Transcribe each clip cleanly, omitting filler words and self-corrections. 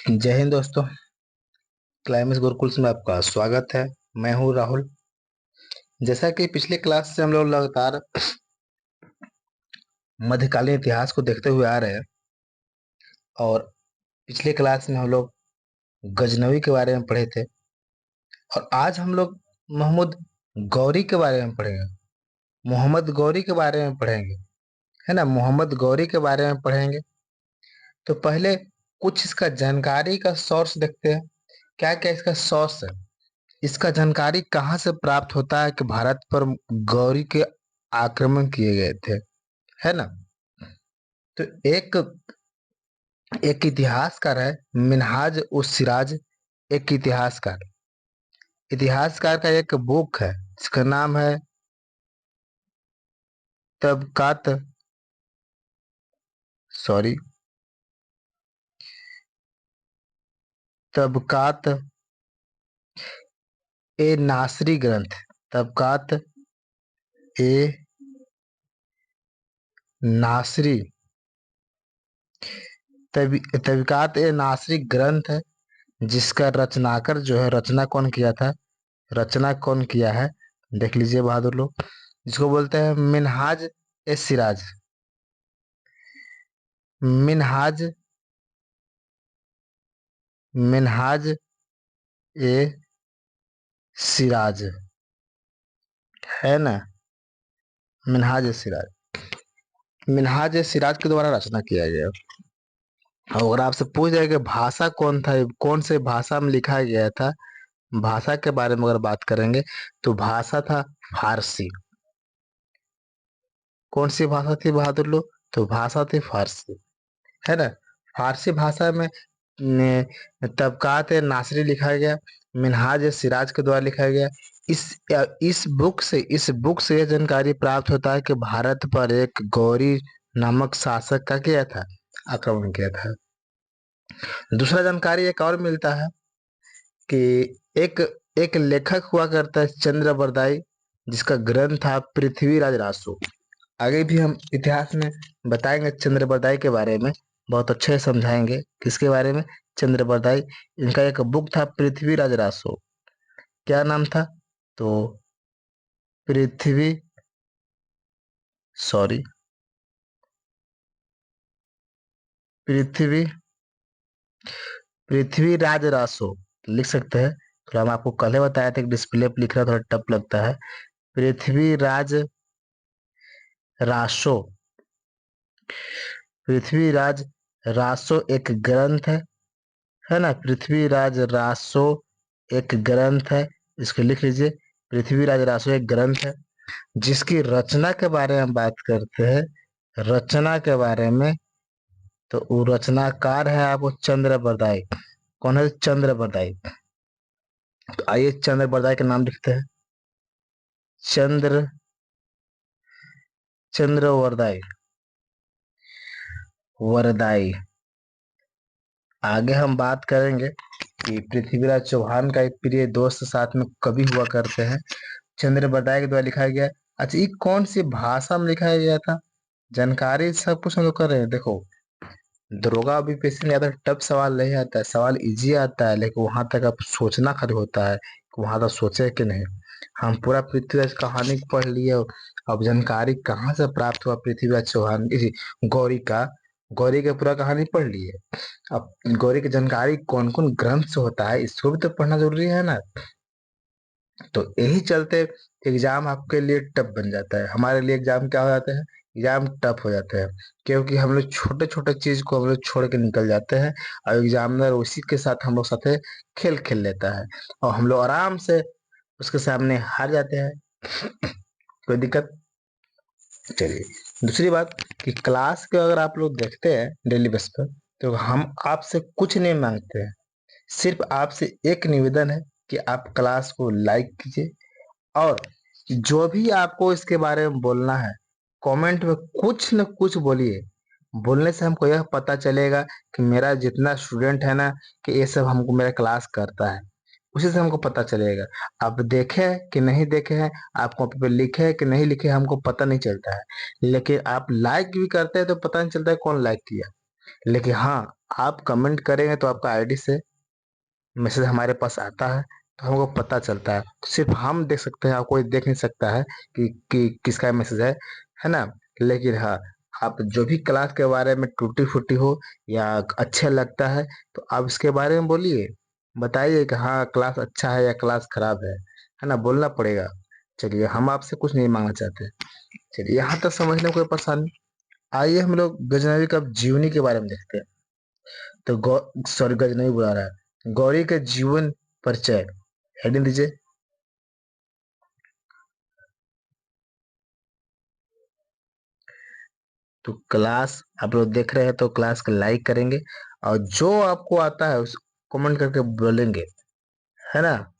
जय हिंद दोस्तों। क्लाइमेक्स गुरुकुल्स में आपका स्वागत है। मैं हूं राहुल। जैसा कि पिछले क्लास से हम लोग लगातार मध्यकालीन इतिहास को देखते हुए आ रहे हैं और पिछले क्लास में हम लोग गजनवी के बारे में पढ़े थे और आज हम लोग मोहम्मद गौरी के बारे में पढ़ेंगे। मोहम्मद गौरी के बारे में पढ़ेंगे, है ना। मोहम्मद गौरी के बारे में पढ़ेंगे तो पहले कुछ इसका जानकारी का सोर्स देखते हैं। क्या क्या इसका सोर्स है, इसका जानकारी कहाँ से प्राप्त होता है कि भारत पर गौरी के आक्रमण किए गए थे, है ना। तो एक एक इतिहासकार है मिनहाज उस सिराज। एक इतिहासकार का एक बुक है जिसका नाम है तबकात सॉरी तबकात ए नासरी ग्रंथ। तबकात ए नासरी तबकात ए नासरी ग्रंथ है जिसका रचनाकर जो है, रचना कौन किया है देख लीजिए बहादुर लोग। जिसको बोलते हैं मिनहाज ए सिराज। मिनहाज मिनहाज ए सिराज, है ना। मिनहाज ए सिराज, मिनहाज ए सिराज के द्वारा रचना किया गया। और अगर आपसे पूछ जाए कि भाषा कौन था, कौन से भाषा में लिखा गया था, भाषा के बारे में अगर बात करेंगे तो भाषा था फारसी। कौन सी भाषा थी बहादुर लोग? तो भाषा थी फारसी, है ना। फारसी भाषा में तबकात नासरी लिखा गया, मिनहाज सिराज के द्वारा लिखा गया। इस इस बुक से यह जानकारी प्राप्त होता है कि भारत पर एक गौरी नामक शासक का किया था, आक्रमण किया था। दूसरा जानकारी एक और मिलता है कि एक एक लेखक हुआ करता है चंद्रबरदाई, जिसका ग्रंथ था पृथ्वीराज रासो। आगे भी हम इतिहास में बताएंगे चंद्रबरदाई के बारे में, बहुत अच्छे से समझाएंगे किसके बारे में। चंद्रबरदाई, इनका एक बुक था पृथ्वीराज रासो। क्या नाम था? तो पृथ्वी सॉरी पृथ्वी पृथ्वीराज रासो लिख सकते हैं। थोड़ा हम आपको कल ही बताया था कि डिस्प्ले पर लिख रहा थोड़ा टफ लगता है। पृथ्वीराज रासो, पृथ्वीराज रासो एक ग्रंथ है ना। पृथ्वीराज रासो एक ग्रंथ है, इसको लिख लीजिए। पृथ्वीराज रासो एक ग्रंथ है जिसकी रचना के बारे में बात करते हैं। रचना के बारे में तो वो रचनाकार है आपको चंद्रबरदाई। कौन है? चंद्रबरदाई। तो आइए चंद्रबरदाई का नाम लिखते हैं। चंद्रवरदाई, वरदाई। आगे हम बात करेंगे कि पृथ्वीराज चौहान का एक प्रिय दोस्त साथ में कवि हुआ करते हैं, चंद्रबरदाई के द्वारा लिखा गया। अच्छा, ये कौन सी भाषा में लिखा गया था? जानकारी सब कुछ हम लोग कर रहे हैं। देखो, दरोगा बीपीएससी में ज्यादा टफ सवाल नहीं आता है, सवाल इजी आता है, लेकिन वहां तक अब सोचना खड़ी होता है कि वहां तक सोचे कि नहीं। हम पूरा पृथ्वीराज कहानी पढ़ लिए, अब जानकारी कहाँ से प्राप्त हुआ पृथ्वीराज चौहान गौरी का पूरा कहानी पढ़ लिए। अब गौरी की जानकारी कौन कौन ग्रंथ से होता है इसको भी तो पढ़ना जरूरी है ना। तो यही चलते एग्जाम आपके लिए टफ बन जाता है, हमारे लिए एग्जाम क्या हो जाते हैं, एग्जाम टफ हो जाते हैं। क्योंकि हम लोग छोटे छोटे चीज को हम लोग छोड़ के निकल जाते हैं और एग्जामिनर उसी के साथ हम लोग साथे खेल खेल लेता है और हम लोग आराम से उसके सामने हार जाते हैं। कोई दिक्कत? चलिए, दूसरी बात कि क्लास के अगर आप लोग देखते हैं डेली बेस पर, तो हम आपसे कुछ नहीं मांगते हैं। सिर्फ आपसे एक निवेदन है कि आप क्लास को लाइक कीजिए और जो भी आपको इसके बारे में बोलना है कमेंट में कुछ न कुछ बोलिए। बोलने से हमको यह पता चलेगा कि मेरा जितना स्टूडेंट है ना, कि ये सब हमको मेरा क्लास करता है, उसी से हमको पता चलेगा। आप देखे हैं कि नहीं देखे हैं, आप कॉपी पे लिखे हैं कि नहीं लिखे, हमको पता नहीं चलता है। लेकिन आप लाइक भी करते हैं तो पता नहीं चलता है कौन लाइक किया। लेकिन हाँ, आप कमेंट करेंगे तो आपका आईडी से मैसेज हमारे पास आता है, तो हमको पता चलता है। तो सिर्फ हम देख सकते हैं और कोई देख नहीं सकता है कि किसका मैसेज है ना। लेकिन हाँ, आप जो भी क्लास के बारे में टूटी फूटी हो या अच्छा लगता है तो आप इसके बारे में बोलिए, बताइए कि हाँ क्लास अच्छा है या क्लास खराब है ना, बोलना पड़ेगा। चलिए, हम आपसे कुछ नहीं मांगना चाहते। चलिए, यहाँ तक समझने में कोई परेशानी। आइए हम लोग गजनवी का जीवनी के बारे में देखते हैं। तो सॉरी, गजनवी बुला रहा है, गौरी के जीवन परिचय, हेडिंग दीजिए। तो क्लास आप लोग देख रहे हैं तो क्लास को लाइक करेंगे, और जो आपको आता है उस कमेंट करके बोलेंगे, है ना,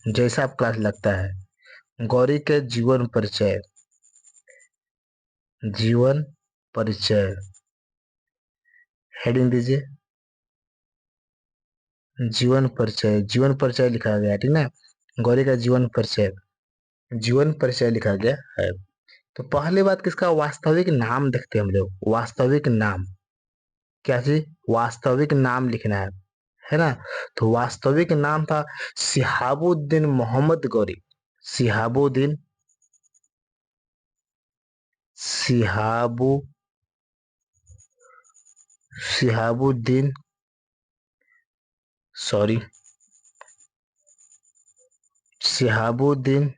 जैसा आप क्लास लगता है। गौरी के जीवन परिचय, जीवन परिचय, हेडिंग दीजिए। जीवन परिचय, जीवन परिचय लिखा गया है, ठीक ना। गौरी का जीवन परिचय, जीवन परिचय लिखा गया है। तो पहली बात, किसका वास्तविक नाम देखते हैं हम लोग। वास्तविक नाम क्या चीज, वास्तविक नाम लिखना है ना। तो वास्तविक नाम था सिहाबुद्दीन मोहम्मद गौरी। सिहाबुद्दीन, सिहाबु सिहाबुद्दीन, सॉरी, सिहाबुद्दीन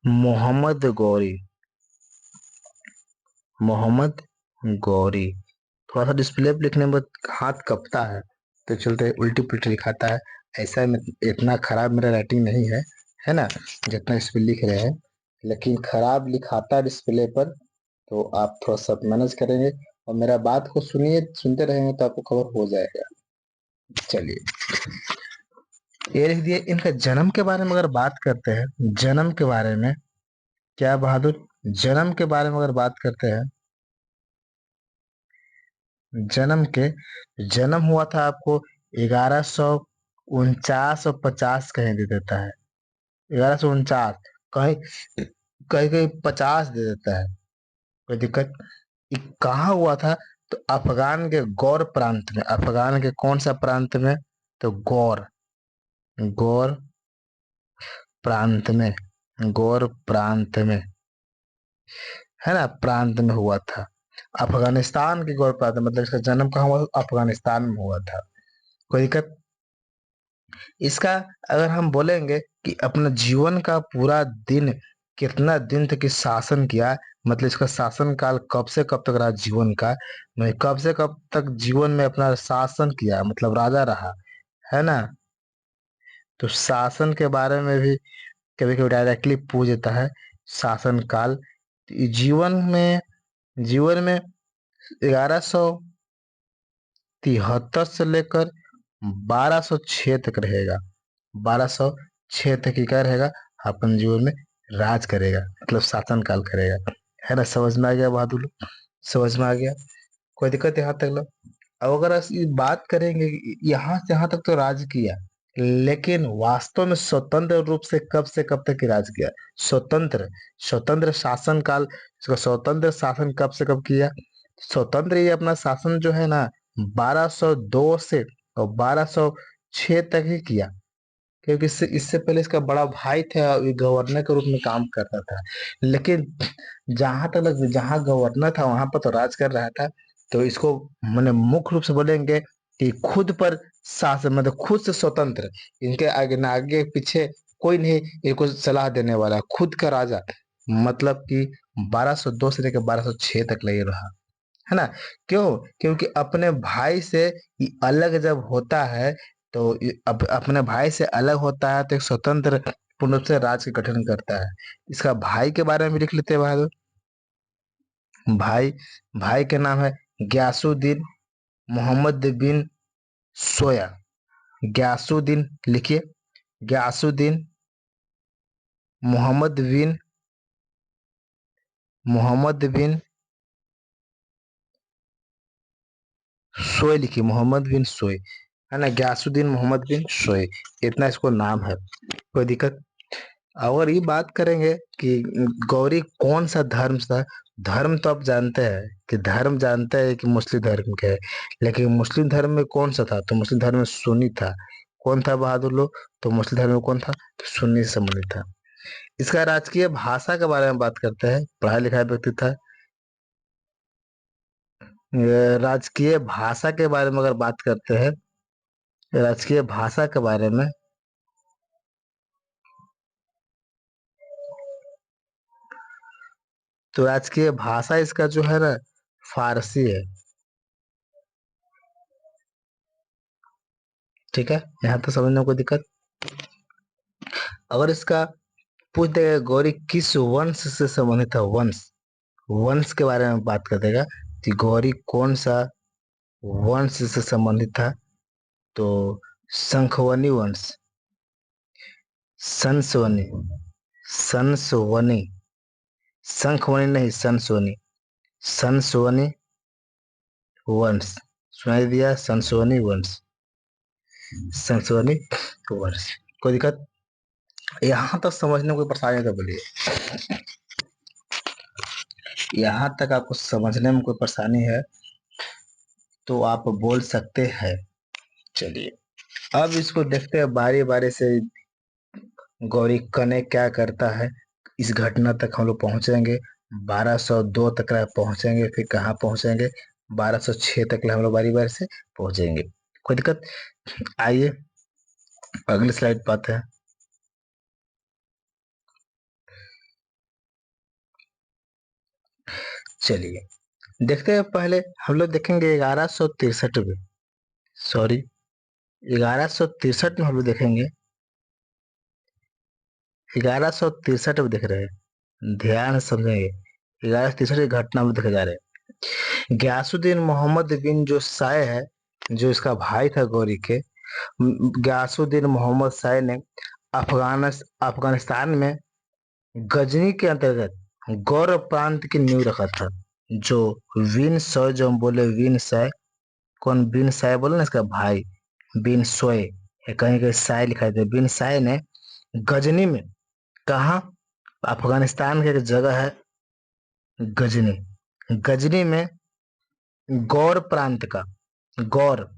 मोहम्मद गौरी, मोहम्मद गौरी। थोड़ा सा डिस्प्ले पे लिखने में हाथ कपता है, तो चलते उल्टी पुल्टी लिखाता है। ऐसा में इतना खराब मेरा राइटिंग नहीं है ना, जितना इस पे लिख रहे हैं। लेकिन खराब लिखाता है डिस्प्ले पर, तो आप थोड़ा सा मैनेज करेंगे और मेरा बात को सुनिए, सुनते रहेंगे तो आपको कवर हो जाएगा। चलिए, ये लिख दिए। इनका जन्म के बारे में अगर बात करते हैं, जन्म के बारे में, क्या बहादुर, जन्म के बारे में अगर बात करते हैं, जन्म के, जन्म हुआ था आपको 1149 और 50 कहीं दे देता है। 1149, कहीं कहीं कहीं 50 दे देता है, कोई दिक्कत। ये कहाँ हुआ था, तो अफगान के गौर प्रांत में। अफगान के कौन सा प्रांत में, तो गौर, गौर प्रांत में, गौर प्रांत में, है ना, प्रांत में हुआ था। अफगानिस्तान के गौर प्रांत, मतलब इसका जन्म कहाँ हुआ, अफगानिस्तान में हुआ था। कोई दिक्कत। इसका अगर हम बोलेंगे कि अपना जीवन का पूरा दिन, कितना दिन तक इस शासन किया, मतलब इसका शासन काल कब से कब तक रहा जीवन का, मैं कब से कब तक जीवन में अपना शासन किया, मतलब राजा रहा, है ना। तो शासन के बारे में भी कभी कभी डायरेक्टली पूछ देता है, शासन काल। तो जीवन में 1173 से लेकर 1206 तक रहेगा। 1206 तक ही क्या रहेगा, अपन जीवन में राज करेगा, मतलब शासन काल करेगा, है ना। समझ में आ गया बहादुर लोग, समझ में आ गया, कोई दिक्कत यहाँ तक लोग। अब अगर इस बात करेंगे कि यहाँ से यहाँ तक तो राज किया, लेकिन वास्तव में स्वतंत्र रूप से कब तक ही राज किया, स्वतंत्र, स्वतंत्र शासन काल, इसका स्वतंत्र शासन कब से कब किया। स्वतंत्र ये अपना शासन जो है ना, 1202 से और 1206 तक ही किया, क्योंकि इससे इससे पहले इसका बड़ा भाई था, ये गवर्नर के रूप में काम करता था। लेकिन जहां गवर्नर था वहां पर तो राज कर रहा था। तो इसको मैंने मुख्य रूप से बोलेंगे कि खुद पर शासन, मतलब खुद से स्वतंत्र, इनके आगे ना आगे पीछे कोई नहीं इनको सलाह देने वाला, खुद का राजा। मतलब कि 1202 से लेकर 1206 तक लगे रहा, है ना। क्यों, क्योंकि अपने भाई से ये अलग जब होता है, तो अपने भाई से अलग होता है तो एक स्वतंत्र पूर्ण रूप से राज का गठन करता है। इसका भाई के बारे में लिख लेते हैं बहादुर। भाई, भाई के नाम है ग्यासुद्दीन मोहम्मद बिन सोया। ग्यासुद्दीन लिखिए, ग्यासुद्दीन मोहम्मद बिन, मोहम्मद बिन सोए लिखिए, मोहम्मद बिन सोए, है ना, ग्यासुद्दीन मोहम्मद बिन सोए, इतना इसको नाम है, कोई दिक्कत। अगर ये बात करेंगे कि गौरी कौन सा धर्म था, धर्म तो आप जानते हैं कि धर्म जानते हैं कि मुस्लिम धर्म के है, लेकिन मुस्लिम धर्म में कौन सा था? तो मुस्लिम धर्म में सुन्नी था। कौन था बहादुर लोग? तो मुस्लिम धर्म में कौन था? तो सुन्नी से संबंधित था। इसका राजकीय भाषा के बारे में बात करते हैं। पढ़ा लिखा व्यक्ति था। राजकीय भाषा के बारे में अगर बात करते हैं, राजकीय भाषा के बारे में, तो राजकीय भाषा इसका जो है ना, फारसी है। ठीक है, यहाँ तो समझने में कोई दिक्कत? अगर इसका पूछ देगा गौरी किस वंश से संबंधित है, वंश, वंश के बारे में बात कर देगा कि गौरी कौन सा वंश से संबंधित था, तो शंखवनी वंश, संसवनी, संसवनी, शंखवनी नहीं, संसवनी, संसवनी वंश। सुनाई दिया? संसवनी वंश, संसवनी वंश। कोई दिक्कत? यहाँ तक समझने में कोई परेशानी तो बोलिए। यहाँ तक आपको समझने में कोई परेशानी है तो आप बोल सकते हैं। चलिए, अब इसको देखते हैं बारी बारी से। गौरी कने क्या करता है, इस घटना तक हम लोग पहुंचेंगे। 1202 तक पहुंचेंगे, फिर कहाँ पहुंचेंगे? 1206 तक हम लोग बारी बारी से पहुंचेंगे। कोई दिक्कत? आइए अगली स्लाइड पाते हैं। चलिए देखते हैं। पहले हम लोग देखेंगे 1163 में, सॉरी 1163 में हम लोग देखेंगे। 1163 में देख रहे हैं, ध्यान से समझेंगे। 1163 की घटना में देखे जा रहे हैं। गयासुद्दीन मोहम्मद बिन जो साय है, जो इसका भाई था गौरी के, गयासुद्दीन मोहम्मद साय ने अफगानिस्तान में गजनी के अंतर्गत गौर प्रांत की नींव रखा था। जो विन सॉय, जो हम बोले विन साय, कौन बिन साय बोले ना, इसका भाई बिन सोए, कहीं कहीं साय लिखा था। बिन साय ने गजनी में, कहा? अफगानिस्तान की एक जगह है गजनी, गजनी में गौर प्रांत का, गौर,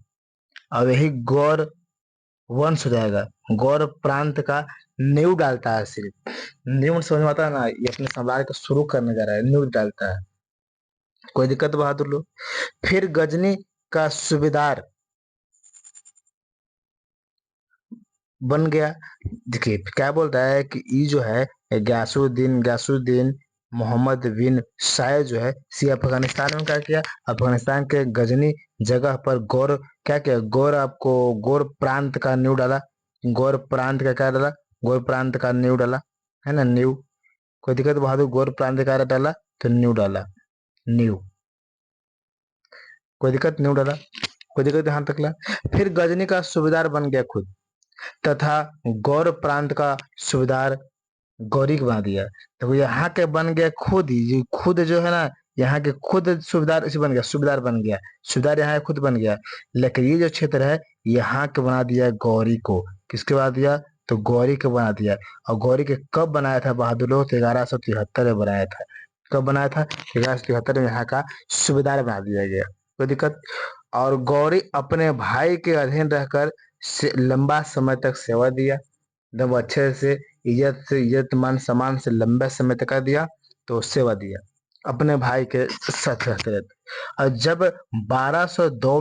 अब यही गौर वंश हो जाएगा, गौर प्रांत का नींव डालता है। सिर्फ नींव समझ में आता है ना, ये अपने साम्राज्य को शुरू करने जा रहा है, नींव डालता है। कोई दिक्कत बहादुर लोग? फिर गजनी का सूबेदार बन गया। देखिए क्या बोलता है कि ये जो है गयासुद्दीन मोहम्मद बिन साय जो है, सी अफगानिस्तान में क्या किया? अफगानिस्तान के गजनी जगह पर गौर, क्या किया? गौर, आपको गौर प्रांत का नींव डाला। गौर प्रांत का क्या डाला? गौर प्रांत का नींव डाला, है ना, नींव। कोई दिक्कत बहादुर? गौर प्रांत का डाला तो नींव डाला, नींव। कोई दिक्कत? नींव डाला। कोई दिक्कत यहाँ तक ला? फिर गजनी का सूबेदार बन गया खुद, तथा गौर प्रांत का सूबेदार गौरी को बना दिया। तो यहाँ के बन गया खुद ही, खुद जो है ना, यहाँ के खुद सूबेदार इसे बन गया, सूबेदार बन गया, सूबेदार यहाँ खुद बन गया। लेकिन ये जो क्षेत्र है, यहाँ के बना दिया गौरी को। किसके बना दिया? तो गौरी को बना दिया। और गौरी के कब बनाया था बहादुर लोग? तो 1173 में बनाया था। कब बनाया था? 1173 में यहाँ का सूबेदार बना दिया गया। कोई दिक्कत? और गौरी अपने भाई के अधीन रहकर लंबा समय तक सेवा दिया, एकदम अच्छे से, इज्जत मान सम्मान से लंबे समय तक कर दिया, तो सेवा दिया अपने भाई के साथ रहते रहते। और जब 1202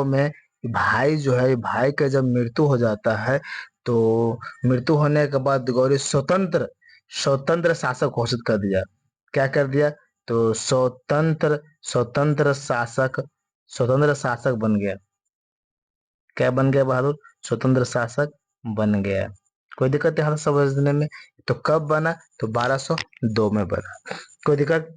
में भाई जो है, भाई का जब मृत्यु हो जाता है, तो मृत्यु होने के बाद गौरी स्वतंत्र स्वतंत्र शासक घोषित कर दिया। क्या कर दिया? तो स्वतंत्र शासक, स्वतंत्र शासक बन गया। क्या बन गया बहादुर? स्वतंत्र शासक बन गया। कोई दिक्कत है हाल समझने में? तो कब बना? तो 1202 में बना। कोई दिक्कत?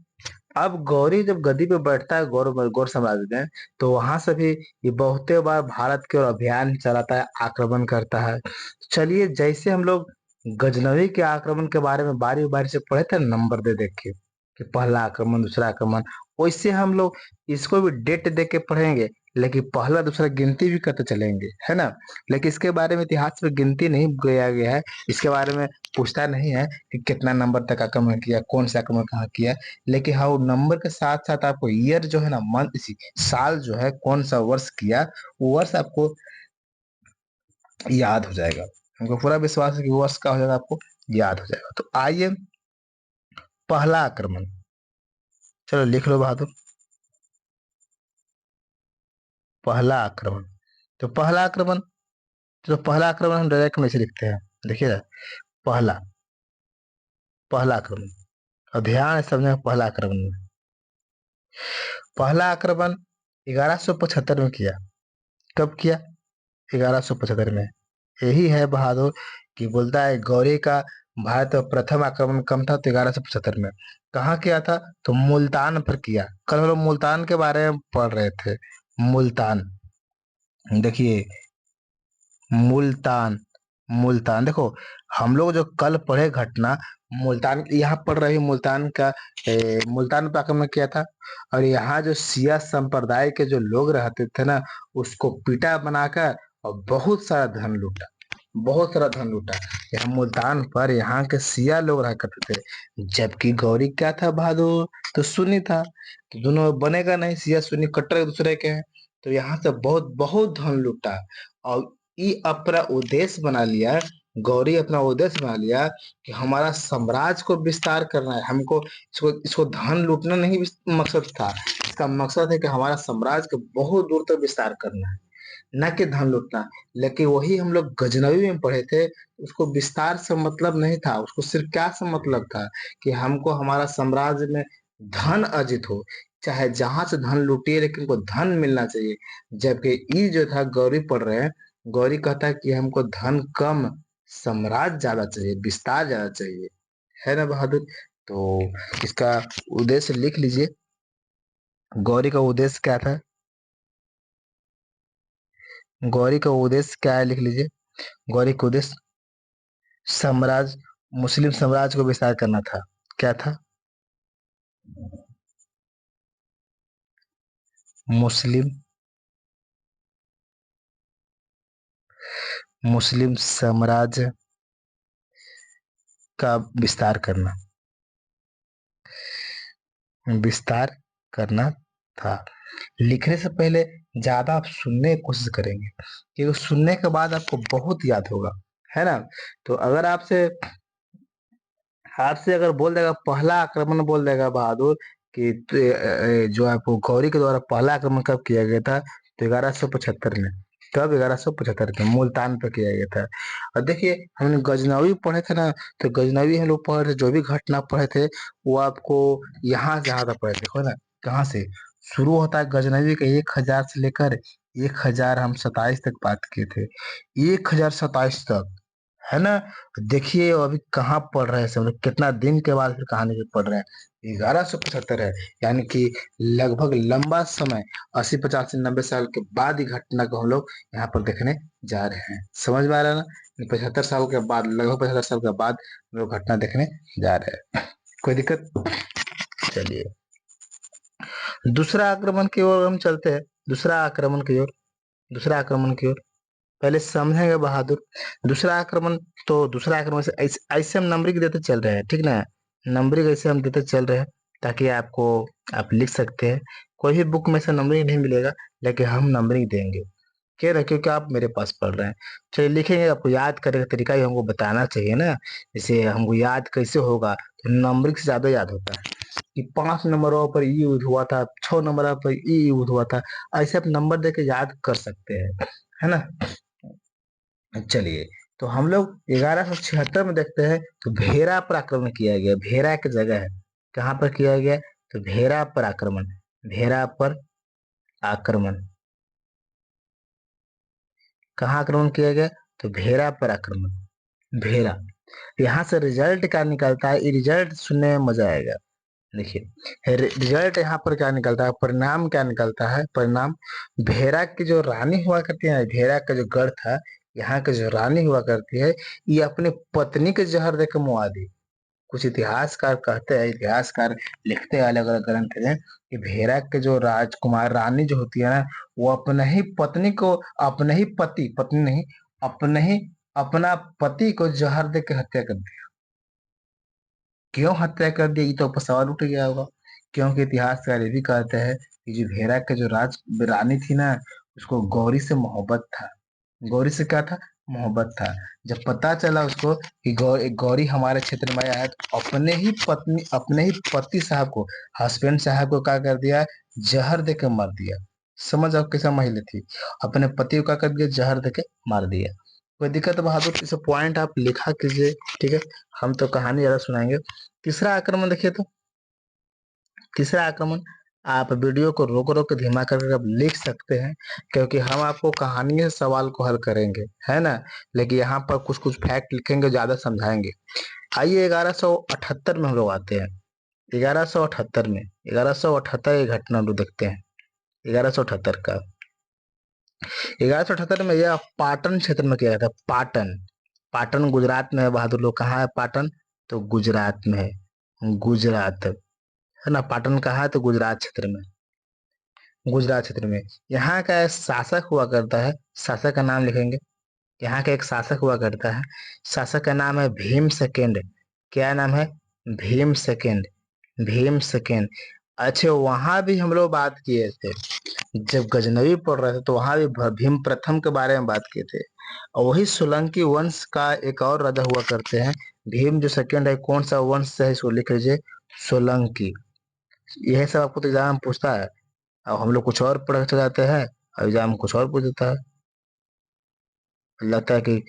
अब गौरी जब गद्दी पे बैठता है, गौर गौर साम्राज्य में, तो वहां से भी ये बहुते बार भारत की ओर अभियान चलाता है, आक्रमण करता है। चलिए, जैसे हम लोग गजनवी के आक्रमण के बारे में बारी बारी से पढ़े थे, नंबर दे देख के कि पहला आक्रमण, दूसरा आक्रमण, वैसे हम लोग इसको भी डेट दे के पढ़ेंगे, लेकिन पहला दूसरा गिनती भी करते चलेंगे, है ना। लेकिन इसके बारे में इतिहास में गिनती नहीं किया गया है, इसके बारे में पूछता नहीं है कि कितना नंबर तक आक्रमण किया, कौन सा आक्रमण कहाँ किया, लेकिन हाँ वो नंबर के साथ साथ आपको ईयर जो है ना, मंथ, इसी साल जो है, कौन सा वर्ष किया, वो वर्ष आपको याद हो जाएगा। हमको पूरा विश्वास है कि वर्ष का हो जाएगा, आपको याद हो जाएगा। तो आइए, पहला आक्रमण, चलो लिख लो बहादुर, पहला आक्रमण। तो पहला आक्रमण, तो पहला आक्रमण हम डायरेक्ट में से लिखते हैं, देखिए, पहला, पहला आक्रमण, और ध्यान से समझना, पहला आक्रमण में, पहला आक्रमण 1175 में किया। कब किया? 1175 में। यही है बहादुर कि बोलता है गौरी का भारत पर प्रथम आक्रमण कम था, तो 1175 में। कहाँ किया था? तो मुल्तान पर किया। कल हम लोग मुल्तान के बारे में पढ़ रहे थे। मुल्तान, देखिए, मुल्तान, मुल्तान देखो, हम लोग जो कल पढ़े घटना, मुल्तान, यहाँ पढ़ रही मुल्तान का, मुल्तान पर आक्रमण किया था। और यहाँ जो सिया संप्रदाय के जो लोग रहते थे ना, उसको पीटा बनाकर और बहुत सारा धन लूटा, बहुत सारा धन लूटा। यहाँ मुल्तान पर यहाँ के सिया लोग रहा करते थे, जबकि गौरी क्या था बहादुर? तो सुन्नी था। तो दोनों बनेगा नहीं, सिया सुन्नी कट्टर एक दूसरे के हैं। तो यहाँ से बहुत बहुत धन लूटा, और ये अपना उद्देश्य बना लिया, गौरी अपना उद्देश्य बना लिया कि हमारा साम्राज्य को विस्तार करना है, हमको इसको इसको धन लूटना नहीं मकसद था। इसका मकसद है कि हमारा साम्राज्य को बहुत दूर तक विस्तार करना है, न कि धन लूटना। लेकिन वही हम लोग गजनवी में पढ़े थे, उसको विस्तार से मतलब नहीं था, उसको सिर्फ क्या से मतलब था कि हमको हमारा साम्राज्य में धन अर्जित हो, चाहे जहां से धन लूटिए, लेकिन उनको धन मिलना चाहिए। जबकि ये जो था, गौरी पढ़ रहे हैं, गौरी कहता है कि हमको धन कम, साम्राज्य ज्यादा चाहिए, विस्तार ज्यादा चाहिए, है ना बहादुर? तो इसका उद्देश्य लिख लीजिए, गौरी का उद्देश्य क्या था, गौरी का उद्देश्य क्या है, लिख लीजिए। गौरी का उद्देश्य साम्राज्य, मुस्लिम साम्राज्य को विस्तार करना था। क्या था? मुस्लिम, मुस्लिम साम्राज्य का विस्तार करना, विस्तार करना था। लिखने से पहले ज्यादा आप सुनने की कोशिश करेंगे, क्योंकि सुनने के बाद आपको बहुत याद होगा, है ना? तो अगर आपसे आपसे अगर बोल देगा पहला आक्रमण, बोल देगा बहादुर कि जो आपको गौरी के द्वारा पहला आक्रमण कब किया गया था, तो 1175 में। कब? 1175 में मुल्तान पर किया गया था। और देखिए, हमने गजनवी पढ़े थे ना, तो गजनवी हम लोग पढ़े थे, जो भी घटना पढ़े थे वो आपको यहाँ से यहाँ तक पढ़े थे, देखो ना, कहाँ से शुरू होता है गजनवी का, 1000 से लेकर 1027 तक बात किए थे, 1027 तक, है ना? देखिए अभी कहाँ पढ़ रहे हैं सब लोग, कितना दिन के बाद फिर कहानी भी पढ़ रहे हैं। 1175 है, यानी कि लगभग लंबा समय, 80 85 90 साल के बाद ही घटना को हम लोग यहाँ पर देखने जा रहे हैं। समझ में आ रहा है ना? 75 साल के बाद, लगभग 75 साल के बाद हम लोग घटना देखने जा रहे हैं। कोई दिक्कत? चलिए, दूसरा आक्रमण की ओर हम चलते हैं, दूसरा आक्रमण की ओर, दूसरा आक्रमण की ओर पहले समझेंगे बहादुर। दूसरा आक्रमण, तो दूसरा आक्रमण से ऐसे ऐसे हम नंबरिंग देते चल रहे हैं, ठीक ना? नंबरिंग ऐसे हम देते चल रहे हैं ताकि आपको, आप लिख सकते हैं। कोई भी बुक में से नंबरिंग नहीं मिलेगा, लेकिन हम नंबरिंग देंगे, क्या ना, क्योंकि आप मेरे पास पढ़ रहे हैं। चलिए लिखेंगे, आपको याद करने का तरीका ही हमको बताना चाहिए ना। जैसे हमको याद कैसे होगा, तो नंबरिंग से ज्यादा याद होता है कि 5 नंबरों पर ई यूज हुआ था, 6 नंबर पर ई यूज हुआ था, ऐसे आप नंबर दे के याद कर सकते हैं, है ना? चलिए, तो हम लोग 1176 में देखते हैं, तो भेरा पर आक्रमण किया गया। भेरा की जगह है, कहाँ पर किया गया? तो भेरा पर आक्रमण, भेरा पर आक्रमण, कहाँ आक्रमण किया गया? तो भेरा पर आक्रमण, भेरा। यहाँ से रिजल्ट क्या निकलता है, ये रिजल्ट सुनने में मजा आएगा। देखिए रिजल्ट यहाँ पर क्या निकलता है, परिणाम क्या निकलता है, परिणाम, भेरा की जो रानी हुआ करती है, भेरा का जो गढ़ था, यहाँ की जो रानी हुआ करती है, ये अपनी पत्नी के जहर देकर मुआ दी। कुछ इतिहासकार कहते हैं, इतिहासकार लिखते हैं अलग अलग ग्रंथ में, कि भेरा के जो राजकुमार रानी जो होती है ना, वो अपने ही पत्नी को, अपने ही पति, पत्नी नहीं, अपने ही, अपना पति को जहर दे के हत्या कर दी। क्यों हत्या कर दी, ये तो ऊपर सवाल उठ गया होगा। क्योंकि इतिहासकार ये भी कहते हैं कि जो भेड़ा के जो राज रानी थी ना, उसको गौरी से मोहब्बत था। गौरी से क्या था, मोहब्बत था। जब पता चला उसको कि गौरी हमारे क्षेत्र में आया है, तो अपने ही पति साहब को, हस्बैंड साहब को क्या कर दिया, जहर दे के मार दिया। समझ आओ कैसा महिला थी, अपने पति को क्या कर दिया, जहर दे के मार दिया। कोई दिक्कत बहादुर, इसे पॉइंट आप लिखा कीजिए, ठीक है। हम तो कहानी ज्यादा सुनाएंगे। तीसरा आक्रमण देखिए तो, तीसरा आक्रमण, आप वीडियो को रोक रोक के धीमा करके आप लिख सकते हैं, क्योंकि हम आपको कहानी से सवाल को हल करेंगे, है ना। लेकिन यहाँ पर कुछ कुछ फैक्ट लिखेंगे, ज्यादा समझाएंगे। आइए 1178 में हम लोग आते हैं। 1178 में, 1178 की घटना हम लोग देखते हैं। 1178 का, 1178 में यह पाटन क्षेत्र में किया गया था। पाटन, पाटन गुजरात में है बहादुर लोग। कहाँ है पाटन, तो गुजरात में है। गुजरात है ना, पाटन कहाँ है, तो गुजरात क्षेत्र में। गुजरात क्षेत्र में यहाँ का एक शासक हुआ करता है। शासक का नाम लिखेंगे। यहाँ का एक शासक हुआ करता है, शासक का नाम है भीम सेकेंड। क्या नाम है, भीम सेकेंड। भीम सेकेंड। अच्छा, वहां भी हम लोग बात किए थे, जब गजनवी पढ़ रहे थे तो वहां भी भीम प्रथम के बारे में बात किए थे। और वही सोलंकी वंश का एक और राजा हुआ करते हैं। भीम जो सेकेंड है, कौन सा वंश से है, इसको लिख लीजिए, सोलंकी। यह सब आपको तो एग्जाम में पूछता है। अब हम लोग कुछ और पढ़ के चले जाते हैं, और एग्जाम में कुछ और पूछ देता है। लगता है कि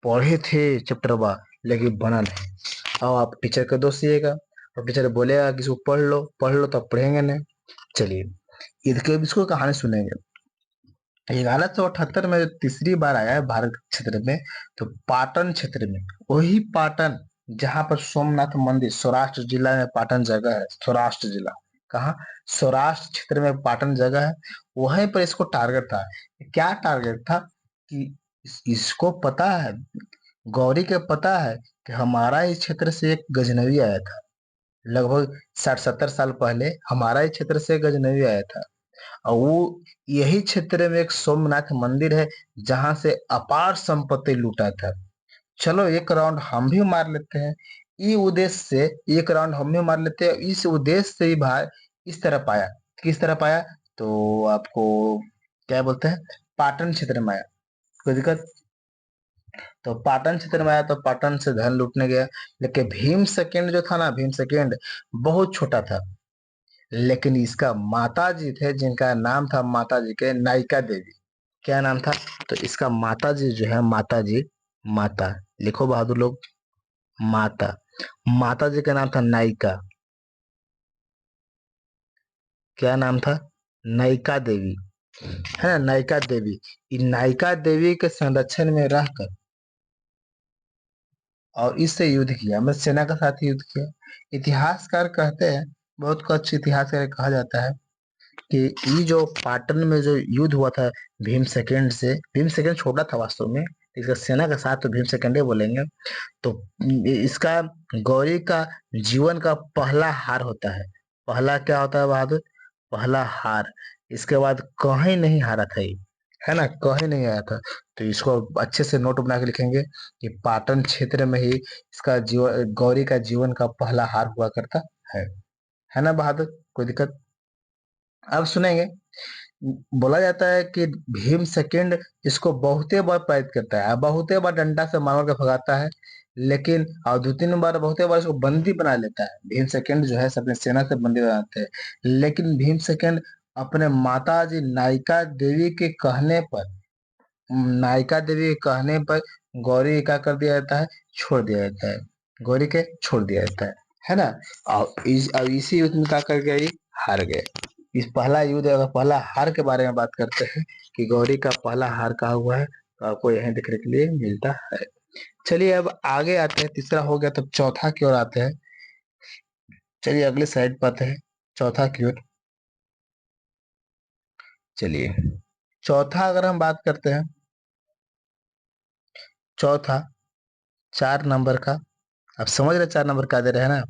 पढ़े थे चैप्टर बा, लेकिन बना नहीं। अब आप टीचर का दोस्त दिएगा, और टीचर बोलेगा कि इसको पढ़ लो, तो आप पढ़ेंगे नहीं। चलिए, इसको कहानी सुनेंगे। 1178 में जो तीसरी बार आया है भारत क्षेत्र में, तो पाटन क्षेत्र में, वही पाटन जहां पर सोमनाथ मंदिर, सौराष्ट्र जिला में पाटन जगह है। सौराष्ट्र जिला कहाँ, सौराष्ट्र क्षेत्र में पाटन जगह है। वहीं पर इसको टारगेट था। क्या टारगेट था, कि इसको पता है, गौरी के पता है कि हमारा इस क्षेत्र से एक गजनवी आया था। लगभग 60-70 साल पहले हमारा इस क्षेत्र से एक गजनवी आया था। और वो यही क्षेत्र में एक सोमनाथ मंदिर है, जहां से अपार संपत्ति लूटा था। चलो एक राउंड हम भी मार लेते हैं। ये उद्देश्य से एक राउंड हम भी मार लेते हैं, इस उद्देश्य से ही भाई इस तरफ आया। किस तरफ आया, तो आपको क्या बोलते हैं, पाटन क्षेत्र में आया। कोई दिक्कत, तो पाटन क्षेत्र में आया, तो पाटन से धन लूटने गया। लेकिन भीम सेकेंड जो था ना, भीम सेकेंड बहुत छोटा था। लेकिन इसका माता जी थे, जिनका नाम था माता जी के नायिका देवी। क्या नाम था, तो इसका माता जी जो है, माता जी, माता लिखो बहादुर लोग, माता, माता जी का नाम था नायिका। क्या नाम था, नायिका देवी, है ना, नायिका देवी। इन नायिका देवी के संरक्षण में रहकर और इससे युद्ध किया, मतलब सेना के साथ युद्ध किया। इतिहासकार कहते हैं, बहुत को अच्छे इतिहासकार कहा जाता है, कि ये जो पाटन में जो युद्ध हुआ था भीम सेकेंड से, भीम सेकेंड छोटा था वास्तव में, इसका सेना के साथ तो भीम सेकेंड ही बोलेंगे। तो इसका, गौरी का जीवन का पहला हार होता है। पहला क्या होता है बहादुर, पहला हार। इसके बाद कहीं नहीं हारा था ये, है ना, कहीं नहीं आया था। तो इसको अच्छे से नोट बना के लिखेंगे कि पाटन क्षेत्र में ही इसका जीवन, गौरी का जीवन का पहला हार हुआ करता है है ना बहादुर। कोई दिक्कत, अब सुनेंगे। बोला जाता है कि भीम सेकेंड इसको बहुते बार प्रेरित करता है, बहुते बार डंडा से मार के भगाता है। लेकिन और 2-3 बार, बहुते बार इसको बंदी बना लेता है। भीम सेकेंड जो है अपने सेना से बंदी बनाते हैं। लेकिन भीम सेकेंड अपने माता जी नायिका देवी के कहने पर, नायिका देवी के कहने पर गौरी का कर दिया जाता है, छोड़ दिया जाता है। गौरी के छोड़ दिया जाता है ना। और इसी युद्ध में क्या कर गए, ये हार गए। इस पहला युद्ध, अगर पहला हार के बारे में बात करते हैं, कि गौरी का पहला हार कहा हुआ है, तो आपको यहीं देखने के लिए मिलता है। चलिए अब आगे आते हैं, तीसरा हो गया, तब चौथा की ओर आते हैं। चलिए अगले साइड पर आते हैं, चौथा की ओर। चलिए, चौथा अगर हम बात करते हैं, चौथा 4 नंबर का, आप समझ रहे 4 नंबर का दे रहे हैं ना,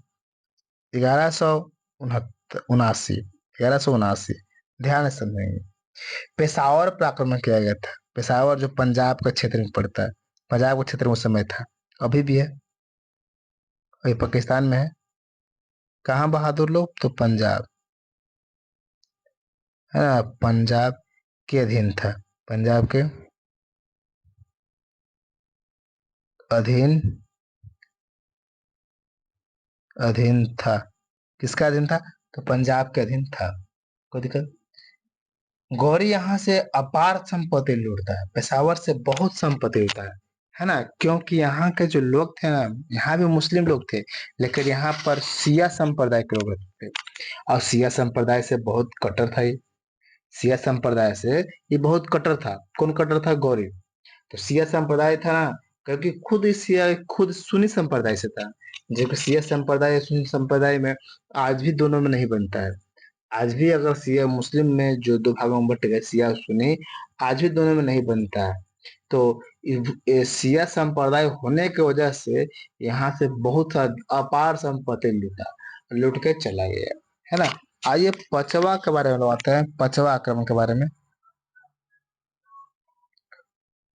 1179, 1179, ध्यान से समझेंगे। पेशावर पर आक्रमण किया गया था। पेशावर जो पंजाब का क्षेत्र में पड़ता है, पंजाब का क्षेत्र में उस समय था, अभी भी है, अभी पाकिस्तान में है। कहाँ बहादुर लोग? तो पंजाब, है ना, पंजाब के अधीन था। पंजाब के अधीन, अधीन था। किसका अधीन था? तो पंजाब के अधीन था। कोई दिक्कत? गौरी यहाँ से अपार संपत्ति लूटता है, पेशावर से बहुत संपत्ति होता है ना, क्योंकि यहाँ के जो लोग थे ना, यहाँ भी मुस्लिम लोग थे, लेकिन यहाँ पर सिया संप्रदाय के लोग रहते थे। और सिया संप्रदाय से बहुत कट्टर था ये। सिया संप्रदाय से ये बहुत कट्टर था। कौन कट्टर था? गौरी। तो सिया संप्रदाय था ना, क्योंकि खुद सिया खुद सुन्नी संप्रदाय से था। जबकि सिया संप्रदाय सुन्नी संप्रदाय में आज भी दोनों में नहीं बनता है। आज भी अगर सिया मुस्लिम में जो दो भागों में बट गए, सिया और सुन्नी, आज भी दोनों में नहीं बनता है। तो ये सिया संप्रदाय होने की वजह से यहाँ से बहुत सा अपार संपत्ति लूटा, लूट के चला गया, है ना। आइए पचवा के बारे में बात हैं, पचवा आक्रमण के बारे में।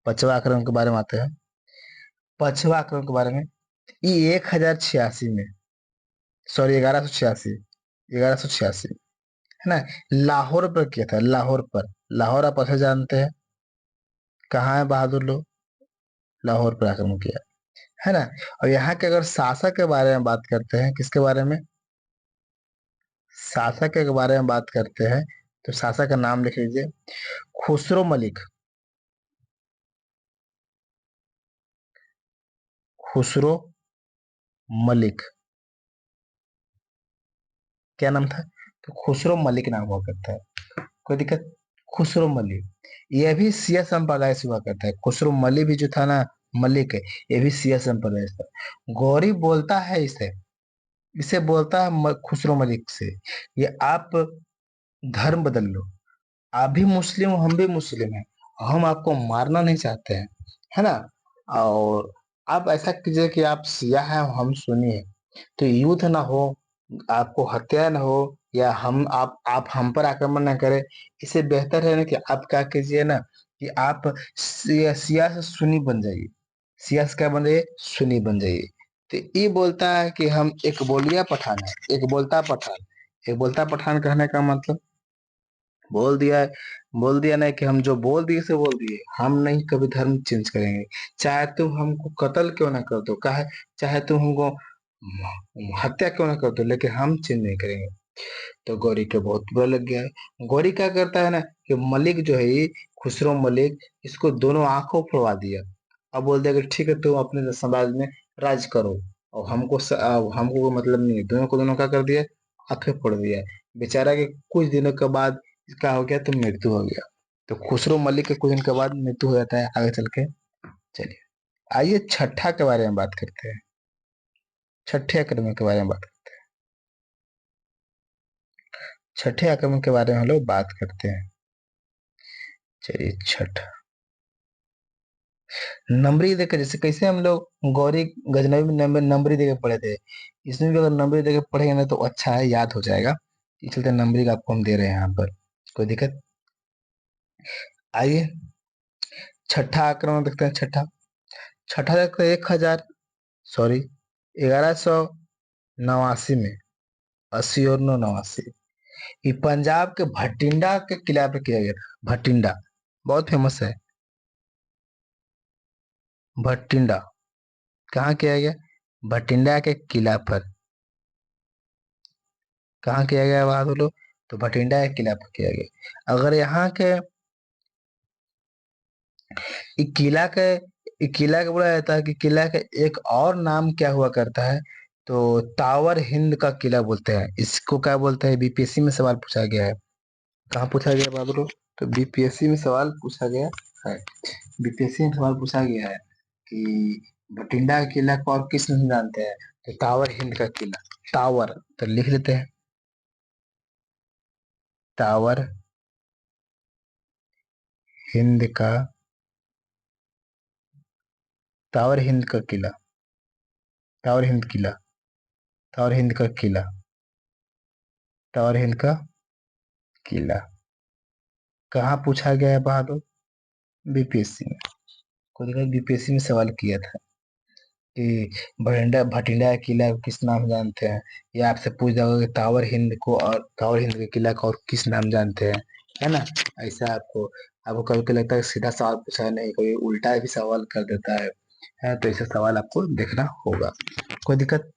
पचवा आक्रमण के बारे में आते हैं। पचवा आक्रमण के बारे में, ये 1086 में, सॉरी 1186, 1186, है ना, लाहौर पर किया था। लाहौर पर, लाहौर आप अच्छे जानते हैं कहाँ है बहादुर लोग? लाहौर पर आक्रमण किया, है ना। और यहाँ के अगर शासक के बारे में बात करते हैं, किसके बारे में? शासक के बारे में बात करते हैं, तो शासक का नाम लिख लीजिए, खुसरो मलिक। खुसरो मलिक, क्या नाम था? तो खुसरो मलिक नाम हुआ करता है। कोई दिक्कत? खुसरो मलिक, यह भी सिया संप्रदाय से हुआ करता है। खुसरो मलिक भी जो था ना, मलिक है, ये भी सिया संप्रदाय से था। गौरी बोलता है इसे, इसे बोलता है खुसरो मलिक से, ये आप धर्म बदल लो, आप भी मुस्लिम हो, हम भी मुस्लिम हैं, हम आपको मारना नहीं चाहते हैं, है ना। और आप ऐसा कीजिए कि आप सिया हैं, हम सुन्नी हैं, तो युद्ध ना हो, आपको हत्या ना हो, या हम आप हम पर आक्रमण ना करें। इससे बेहतर है ना कि आप क्या कीजिए ना, कि आप सिया से सुन्नी बन जाइए। सिया से क्या बन जाइए? सुन्नी बन जाइए। तो ये बोलता है कि हम एक बोलिया पठान है, एक बोलता पठान। एक बोलता पठान कहने का मतलब, बोल दिया है, बोल दिया ना कि हम जो बोल दिए से बोल दिए, हम नहीं कभी धर्म चेंज करेंगे। चाहे तुम हमको कत्ल क्यों ना कर दो, कहे चाहे तुम हमको हत्या क्यों ना कर दो, लेकिन हम चेंज नहीं करेंगे। तो गौरी को बहुत बुरा लग गया है। गौरी क्या करता है ना, कि मलिक जो है ये, खुसरो मलिक, इसको दोनों आंखों फोड़वा दिया। अब बोल दिया कि ठीक है, तुम अपने समाज में राज करो, और हमको कोई मतलब नहीं है। दोनों को दोनों क्या कर दिया? आंखें फोड़ दिया। बेचारा के कुछ दिनों के बाद क्या हो गया? तो मृत्यु हो गया। तो खुसरो मलिक के कुछ दिन के बाद मृत्यु हो जाता है आगे चल के। चलिए, आइए छठा के बारे में बात करते हैं। छठे आक्रमण के बारे में बात, छठे आक्रमण के बारे में हम लोग बात करते हैं। चलिए, छठ, नंबरी देकर, जैसे कैसे हम लोग गौरी गजनवी में नंबरी देकर पढ़े थे, इसमें भी अगर नंबरी देकर पढ़ेंगे ना तो अच्छा है, याद हो जाएगा। इस चलते नंबरी का आपको हम दे रहे हैं यहाँ पर। कोई दिक्कत? आइए छठा आक्रमण देखते हैं। छठा, छठा देखते हैं 1000, सॉरी 1189 में, 80 और 989, ये पंजाब के भटिंडा के किला पे किया गया था। भटिंडा बहुत फेमस है। भटिंडा कहाँ किया गया? भटिंडा के किला पर। कहाँ किया गया बहादुर लोग? तो भटिंडा के किला पर किया गया। अगर यहाँ के ये किला के, ये किला का बोला जाता है कि किला का एक और नाम क्या हुआ करता है, तो टावर हिंद का किला बोलते हैं इसको। क्या बोलते हैं? बीपीएससी में सवाल पूछा गया है। कहाँ पूछा गया बहादुर लोग? तो बीपीएससी में सवाल पूछा गया है। बीपीएससी में सवाल पूछा गया है कि भटिंडा का किला को और किस नाम जानते हैं? तो टावर हिंद का किला। टावर तो लिख लेते हैं, टावर हिंद का, टावर हिंद का किला, टावर हिंद किला, टावर हिंद का किला, टावर हिंद का किला। कहाँ पूछा गया है बहादुर? बीपीएससी में। को देखा, बीपीएससी में सवाल किया था। कि भटिंडा भटिंडा का किला को किस नाम जानते हैं, या आपसे पूछ जाओगे कि तावर हिंद को और तावर हिंद के किला को और किस नाम जानते हैं, है ना। ऐसा आपको आपको कभी कभी लगता है कि सीधा सवाल पूछा नहीं, कोई उल्टा भी सवाल कर देता है तो ऐसे सवाल आपको देखना होगा। कोई दिक्कत।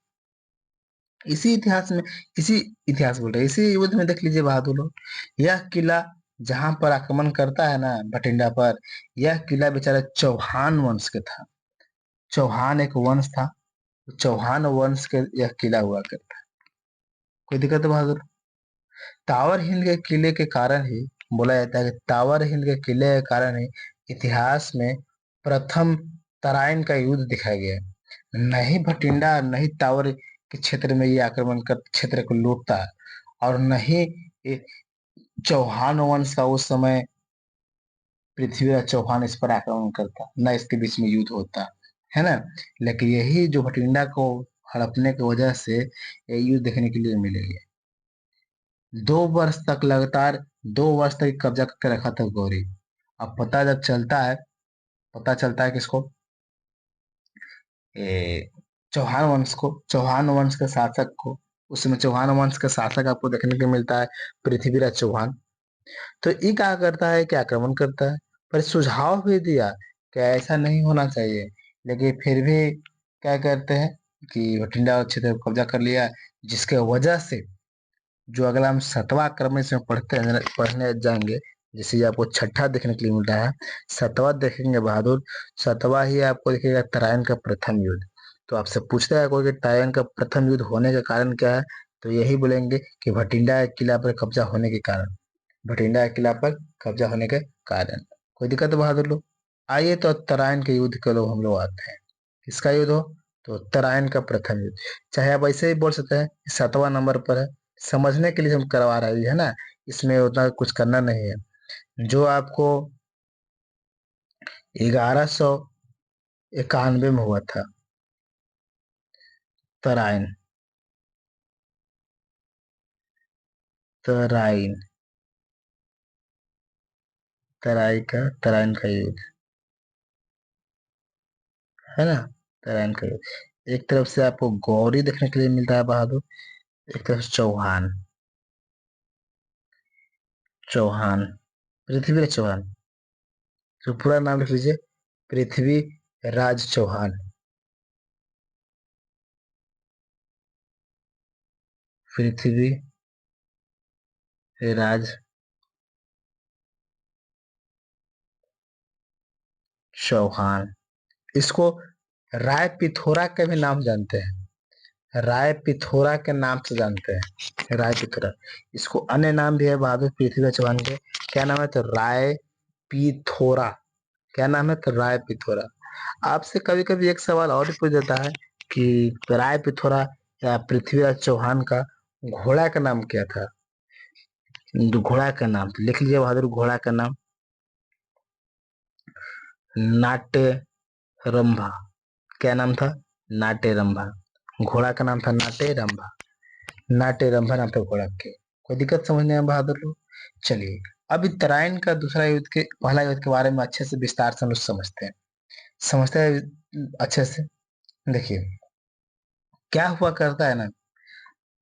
इसी इतिहास में इसी इतिहास बोल रहे इसी युद्ध में देख लीजिए बहादुर लोग, यह किला जहां पर आक्रमण करता है ना भटिंडा पर, यह किला बेचारा चौहान वंश के था। चौहान एक वंश था, चौहान वंश के यह किला हुआ करता है। कोई दिक्कत है बहादुर। तावर हिंद के किले के कारण ही बोला जाता है कि तावर हिंद के किले के कारण ही इतिहास में प्रथम तराइन का युद्ध दिखाया गया है। नहीं भटिंडा नहीं तावर के क्षेत्र में ये आक्रमण कर क्षेत्र को लूटता है, और नहीं ये चौहान वंश का उस समय पृथ्वीराज चौहान इस पर आक्रमण करता, न इसके बीच में युद्ध होता, है ना। लेकिन यही जो भटिंडा को हड़पने की वजह से ये युद्ध देखने के लिए मिलेगी। 2 वर्ष तक लगातार 2 वर्ष तक कब्जा करके रखा था गौरी। अब पता जब चलता है, पता चलता है किसको, ए, चौहान वंश को, चौहान वंश के शासक को। उसमें चौहान वंश का शासक आपको देखने को मिलता है पृथ्वीराज चौहान। तो ये क्या करता है कि आक्रमण करता है, पर सुझाव भी दिया कि ऐसा नहीं होना चाहिए, लेकिन फिर भी क्या करते हैं कि भटिंडा क्षेत्र को कब्जा कर लिया, जिसके वजह से जो अगला हम 7वां क्रम में इसमें पढ़ने जाएंगे, जैसे ये आपको छठा देखने के लिए मिल रहा है, 7वां देखेंगे बहादुर। 7वां ही आपको दिखेगा तराइन का प्रथम युद्ध। तो आपसे पूछता है कोई कि तराइन का प्रथम युद्ध होने का कारण क्या है, तो यही बोलेंगे कि भटिंडा के किला पर कब्जा होने के कारण, भटिंडा के किला पर कब्जा होने के कारण। कोई दिक्कत है बहादुर लोग। आइए तो तराइन के युद्ध के लोग हम लोग आते हैं। किसका युद्ध हो, तो तराइन का प्रथम युद्ध। चाहे आप ऐसे ही बोल सकते हैं 7वां नंबर पर है, समझने के लिए हम करवा रहे हैं ना, इसमें उतना कुछ करना नहीं है। जो आपको 1191 में हुआ था, तराइन, तराइन तराइन का युद्ध, है ना। तराइन का युद्ध, एक तरफ से आपको गौरी देखने के लिए मिलता है बहादुर, एक तरफ से चौहान, चौहान पृथ्वीराज चौहान। तो पूरा नाम लिख लीजिए, पृथ्वी राज चौहान, पृथ्वी राज चौहान। इसको राय पिथोरा के भी नाम जानते हैं, राय पिथोरा के नाम से जानते हैं, राय पिथोरा। इसको अन्य नाम भी है बहादुर पृथ्वी चौहान के। क्या नाम है, तो राय पिथोरा। क्या नाम है, तो राय पिथोरा। आपसे कभी कभी एक सवाल और पूछ देता है कि राय पिथोरा या पृथ्वीराज चौहान का घोड़ा का नाम क्या था। घोड़ा का नाम तो लिख लीजिए बहादुर, घोड़ा का नाम नाट्य रंभा। क्या नाम था, नाट्य रंभा। घोड़ा का नाम था नाट्य रंभा, नाट्य रंभा नाम था घोड़ा के। कोई दिक्कत समझने में बहादुर लोग। चलिए, अभी तराइन का दूसरा युद्ध के पहला युद्ध के बारे में अच्छे से विस्तार से हम लोग समझते हैं अच्छे से। देखिए क्या हुआ करता है ना,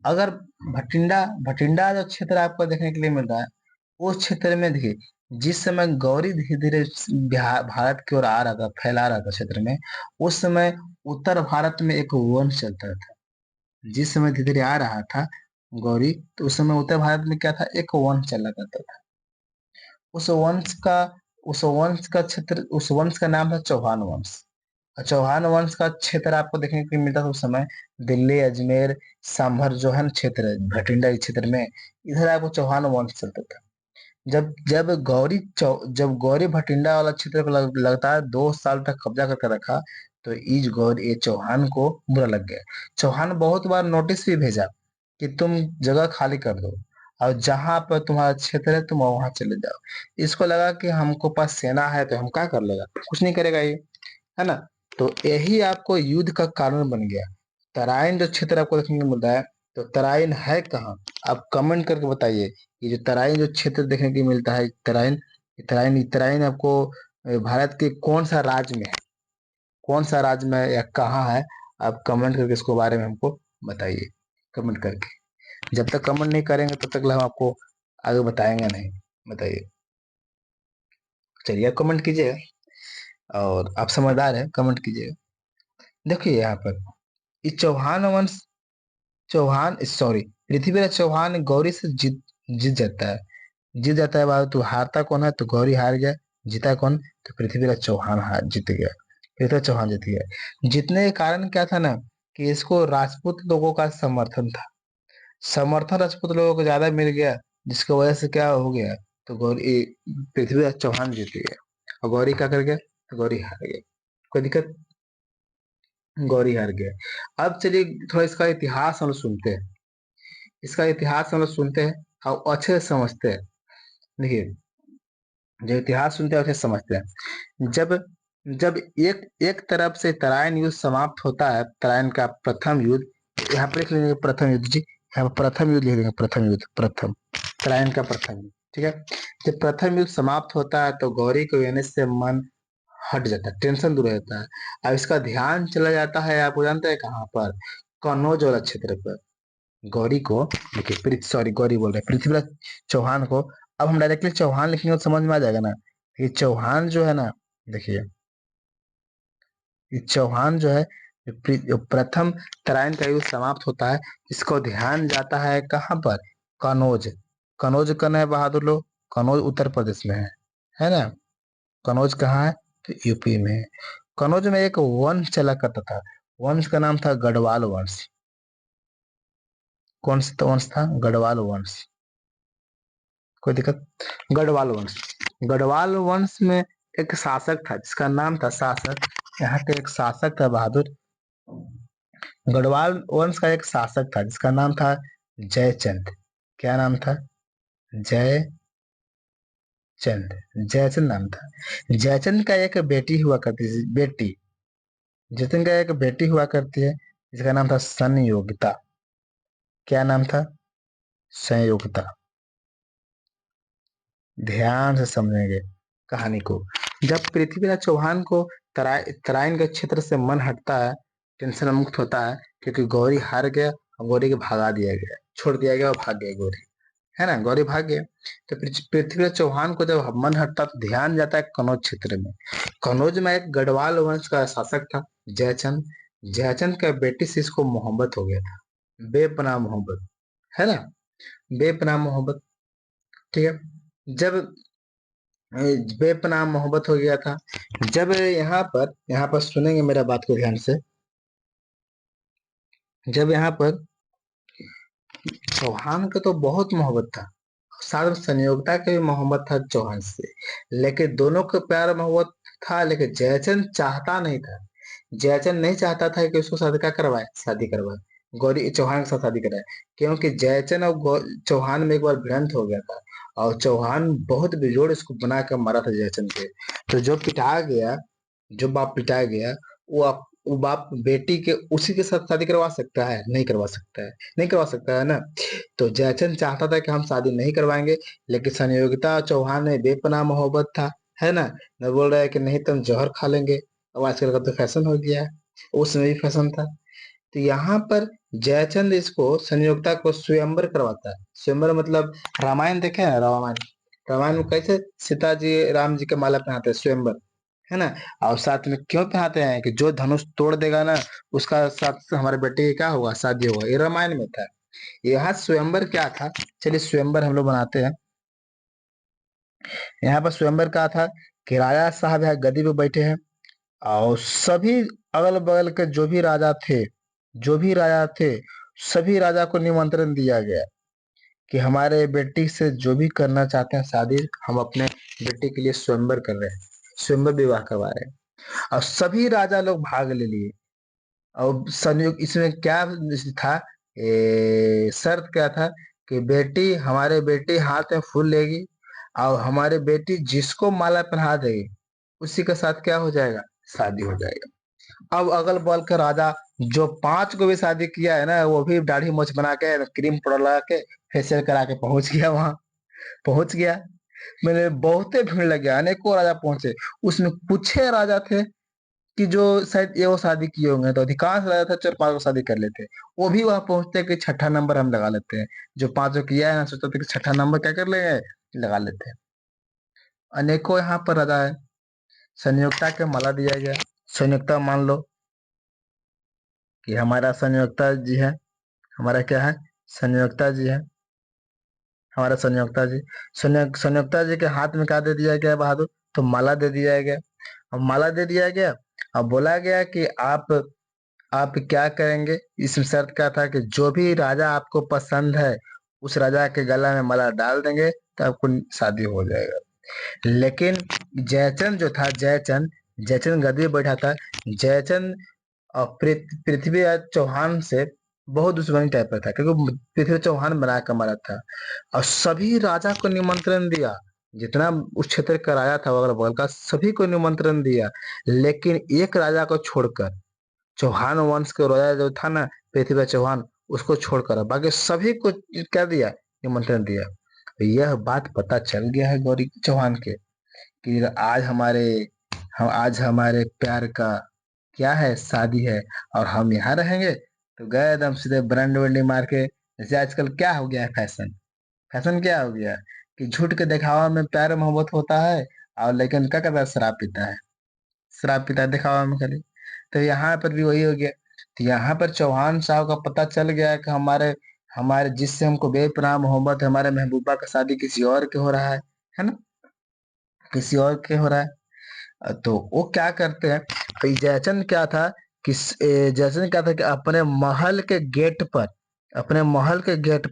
अगर भटिंडा भटिंडा जो क्षेत्र आपको देखने के लिए मिल रहा है, उस क्षेत्र में देखिए, जिस समय गौरी धीरे धीरे भारत की ओर आ रहा था, फैला रहा था क्षेत्र में, उस समय उत्तर भारत में एक वंश चलता था। जिस समय धीरे धीरे आ रहा था गौरी, तो उस समय उत्तर भारत में क्या था, एक वंश चला करता था। उस वंश का उस वंश का नाम था चौहान वंश। और चौहान वंश का क्षेत्र आपको देखने को मिलता था उस समय, दिल्ली, अजमेर, सांभर जो है ना क्षेत्र है, भटिंडा के क्षेत्र में, इधर आपको चौहान वंश चलता था। जब जब जब गौरी भटिंडा वाला क्षेत्र को लगातार 2 साल तक कब्जा करके रखा, तो इस गौरी ये चौहान को बुरा लग गया। चौहान बहुत बार नोटिस भी भेजा कि तुम जगह खाली कर दो, और जहां पर तुम्हारा क्षेत्र है तुम वहां चले जाओ। इसको लगा कि हमको पास सेना है तो हम क्या कर लेगा, कुछ नहीं करेगा ये, है ना। तो यही आपको युद्ध का कारण बन गया। तराइन जो क्षेत्र आपको देखने को मिलता है, तो तराइन है कहाँ, आप कमेंट करके बताइए। ये जो तराइन जो क्षेत्र देखने को मिलता है, तराइन तराइन तराइन आपको भारत के कौन सा राज्य में है, कौन सा राज्य में या कहाँ है? आप कमेंट करके इसको बारे में हमको बताइए, कमेंट करके। जब तक कमेंट नहीं करेंगे तब तक हम आपको आगे बताएंगे नहीं। बताइए, चलिए आप कमेंट कीजिएगा, और आप समझदार हैं, कमेंट कीजिएगा। देखिए यहाँ पर ये चौहान वंश, चौहान सॉरी, पृथ्वीराज चौहान गौरी से जीत जीत जाता है। जीत जाता है बाद तो हारता कौन है? तो गौरी हार गया। जीता कौन? तो पृथ्वीराज चौहान हार जीत गया, पृथ्वीराज चौहान जीत गया। जीतने के कारण क्या था ना, कि इसको राजपूत लोगों का समर्थन था। समर्थन राजपूत लोगों को ज्यादा मिल गया, जिसकी वजह से क्या हो गया, तो गौरी, पृथ्वीराज चौहान जीत गया। और गौरी क्या कर गया? तो गौरी हार गया। कोई दिक्कत? गौरी हार गया। अब चलिए थोड़ा इसका इतिहास हम लोग सुनते हैं। इसका इतिहास हम लोग सुनते हैं और अच्छे से समझते हैं। देखिए, जो इतिहास सुनते हैं अच्छे से समझते हैं। जब जब एक एक तरफ से तराइन युद्ध समाप्त होता है, तराइन का प्रथम युद्ध, यहाँ पर लिख लेंगे प्रथम युद्ध जी, यहाँ पर प्रथम युद्ध लिख देंगे, प्रथम युद्ध, प्रथम, तराइन का प्रथम युद्ध, ठीक है। जब प्रथम युद्ध समाप्त होता है तो गौरी को लेने से मन हट जाता है, टेंशन दूर रहता है। अब इसका ध्यान चला जाता है, आपको जानते हैं कहाँ पर? कन्नौज वाला क्षेत्र पर। गौरी को, देखिए सॉरी गौरी बोल रहे हैं, पृथ्वीराज चौहान को। अब हम डायरेक्टली चौहान लिखेंगे तो समझ में आ जाएगा ना। ये चौहान जो है ना, देखिए ये चौहान जो है, जो प्रथम तराइन का युद्ध समाप्त होता है, इसको ध्यान जाता है कहाँ पर? कनौज। कनौज कौन है बहादुर लोग? कनौज उत्तर प्रदेश में है ना। कनौज कहाँ है? तो यूपी में है। कनौज में एक वंश चला करता था, वंश का नाम था गढ़वाल वंश। कौन सा वंश था? गढ़वाल वंश। कोई दिक्कत? गढ़वाल वंश, गढ़वाल वंश में एक शासक था जिसका नाम था शासक, यहाँ पे एक शासक था बहादुर। गढ़वाल वंश का एक शासक था जिसका नाम था जयचंद। क्या नाम था? जयचंद। जयचंद नाम था। जयचंद का एक बेटी हुआ करती थी, बेटी, जयचंद का एक बेटी हुआ करती है जिसका नाम था संयोगिता। क्या नाम था? संयोगिता। ध्यान से समझेंगे कहानी को। जब पृथ्वीराज चौहान को तराइन के क्षेत्र से मन हटता है, टेंशन मुक्त होता है, क्योंकि गौरी हार गया और गौरी को भगा दिया गया, छोड़ दिया गया और भाग गया गौरी, है ना, गौरी भाग गया। तो पृथ्वीराज चौहान को जब मन हटता तो ध्यान जाता है कनौज क्षेत्र में। कनौज में एक गढ़वाल वंश का शासक था जयचंद। जयचंद का बेटी से इसको मोहब्बत हो गया था, बेपनाह मोहब्बत, है ना, बेपनाह मोहब्बत, ठीक है। जब बेपनाह मोहब्बत हो गया था, जब यहाँ पर सुनेंगे मेरा बात को ध्यान से। जब यहाँ पर चौहान का तो बहुत मोहब्बत था, साथ में संयोगिता का भी मोहब्बत था चौहान से, लेकिन दोनों का प्यार मोहब्बत था, लेकिन जयचंद चाहता नहीं था। जयचंद नहीं चाहता था कि उसको शादी क्या करवाए, शादी करवाए, गौरी चौहान के साथ शादी कराए। क्योंकि जयचंद और चौहान में एक बार भिड़ंत हो गया था, और चौहान बहुत बेजोड़ इसको बना कर मारा था जयचंद के। तो जो पिटा गया, जो बाप पिटाया गया, वो बाप बेटी के उसी के साथ शादी करवा सकता है? नहीं करवा सकता है, नहीं करवा सकता है ना। तो जयचंद चाहता था कि हम शादी नहीं करवाएंगे, लेकिन संयोगिता चौहान में बेपनाह मोहब्बत था, है ना। मैं बोल रहा है कि नहीं तुम जौहर खा लेंगे। अब आजकल का तो फैशन हो गया है, उसमें भी फैशन था। तो यहाँ पर जयचंद इसको संयोगिता को स्वयंवर करवाता है। स्वयंवर मतलब, रामायण देखे हैं? रामायण, रामायण में कैसे सीता जी राम जी के माला पहनाते हैं, स्वयंवर, है ना। और साथ में क्यों पहनाते हैं? कि जो धनुष तोड़ देगा ना, उसका साथ हमारे बेटे की क्या होगा, शादी होगा। ये रामायण में था। यहाँ स्वयंवर क्या था, चलिए स्वयंवर हम लोग बनाते हैं। यहाँ पर स्वयंवर क्या था, कि राजा साहब यहाँ गद्दी पे बैठे हैं, और सभी अगल बगल के जो भी राजा थे सभी राजा को निमंत्रण दिया गया कि हमारे बेटी से जो भी करना चाहते हैं शादी, हम अपने बेटी के लिए स्वयंवर कर रहे हैं, स्वयंवर विवाह करवा रहे हैं। और सभी राजा लोग भाग ले लिए। और संयोग इसमें क्या था, शर्त क्या था, कि बेटी, हमारे बेटी हाथ में फूल लेगी, और हमारे बेटी जिसको माला पहना देगी उसी के साथ क्या हो जाएगा, शादी हो जाएगा। अब अगल बगल के राजा, जो 5 को भी शादी किया है ना, वो भी दाढ़ी मोछ बना के, क्रीम पाउडर लगा के, फेशियल करा के पहुंच गया वहां, पहुंच गया। मैंने बहुते भीड़ लग गया, अनेकों राजा पहुंचे। उसमें कुछ राजा थे कि जो शायद ये वो शादी किए होंगे, तो अधिकांश राजा था 4-5 को शादी कर लेते। वो भी वहां पहुंचते कि छठा नंबर हम लगा लेते हैं। जो 5 किया है ना, सोचते थे कि छठा नंबर क्या कर लेंगे, लगा लेते हैं। अनेकों यहाँ पर राजा है। संयोक्ता के माला दिया गया। संयोक्ता मान लो कि हमारा संयोक्ता जी है। हमारा क्या है, संयोक्ता जी है। हमारा संयोक्ता जी, संयोक्ता जी के हाथ में क्या दे दिया गया बहादुर, तो माला दे दिया गया। अब माला दे दिया गया। अब बोला गया कि आप क्या करेंगे। इसमें शर्त क्या था कि जो भी राजा आपको पसंद है उस राजा के गला में माला डाल देंगे तो आपको शादी हो जाएगा। लेकिन जयचंद जो था, जयचंद जयचंद गद्दी पे बैठा था। जयचंद पृथ्वीराज चौहान से बहुत दुश्मनी टाइप का था, क्योंकि पृथ्वी चौहान बना कर मारा था। और सभी राजा को निमंत्रण दिया, जितना उस क्षेत्र का राजा था अगल बगल का, सभी को निमंत्रण दिया। लेकिन एक राजा को छोड़कर, चौहान वंश के राजा जो था ना, पृथ्वीराज चौहान, उसको छोड़कर बाकी सभी को क्या दिया, निमंत्रण दिया। तो यह बात पता चल गया है गौरी चौहान के कि आज हमारे प्यार का क्या है, शादी है, और हम यहाँ रहेंगे। तो गए एकदम सीधे ब्रांड वंडी मार के। जैसे आजकल क्या हो गया है, फैशन। फैशन क्या हो गया कि झूठ के दिखावा में प्यार मोहब्बत होता है, और लेकिन क्या करता है, शराब पीता है। शराब पीता है दिखावा में खाली। तो यहाँ पर भी वही हो गया। तो यहाँ पर चौहान साहब का पता चल गया कि हमारे हमारे जिससे हमको बेपनाह मोहब्बत है, हमारे महबूबा का शादी किसी और के हो रहा है ना, किसी और के हो रहा है। तो वो क्या करते हैं, तो जयचंद क्या था कि जयचंद क्या था कि अपने महल के गेट पर अपने महल के गेट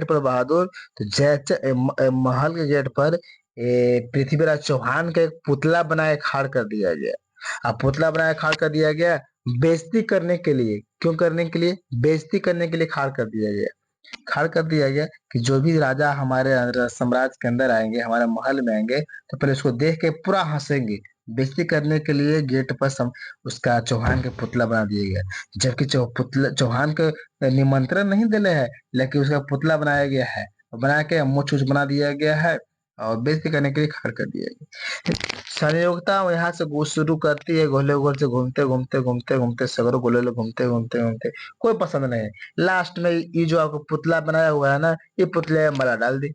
पर बहादुर, तो महल के गेट पर पृथ्वीराज चौहान का एक पुतला बनाए खाड़ कर दिया गया। अब पुतला बनाए खाड़ कर दिया गया बेइज्जती करने के लिए। क्यों करने के लिए, बेइज्जती करने के लिए खाड़ कर दिया गया। खाड़ कर दिया गया कि जो भी राजा हमारे साम्राज्य के अंदर आएंगे, हमारे महल में आएंगे, तो पहले उसको देख के पूरा हंसेंगे। बेइज्जती करने के लिए गेट पर उसका चौहान के पुतला बना दिया गया। जबकि पुतला चौहान के निमंत्रण नहीं दिले है, लेकिन उसका पुतला बनाया गया है, बना के मुछ उछ बना दिया गया है, और बेइज्जती करने के लिए खड़ कर दिया गया। संयोगता यहाँ से शुरू करती है, गोले गोल से घूमते घूमते घूमते घूमते सगरों गोले घूमते घूमते घूमते कोई पसंद नहीं। लास्ट में ये जो आपको पुतला बनाया हुआ है ना, ये पुतले में मला डाल दी।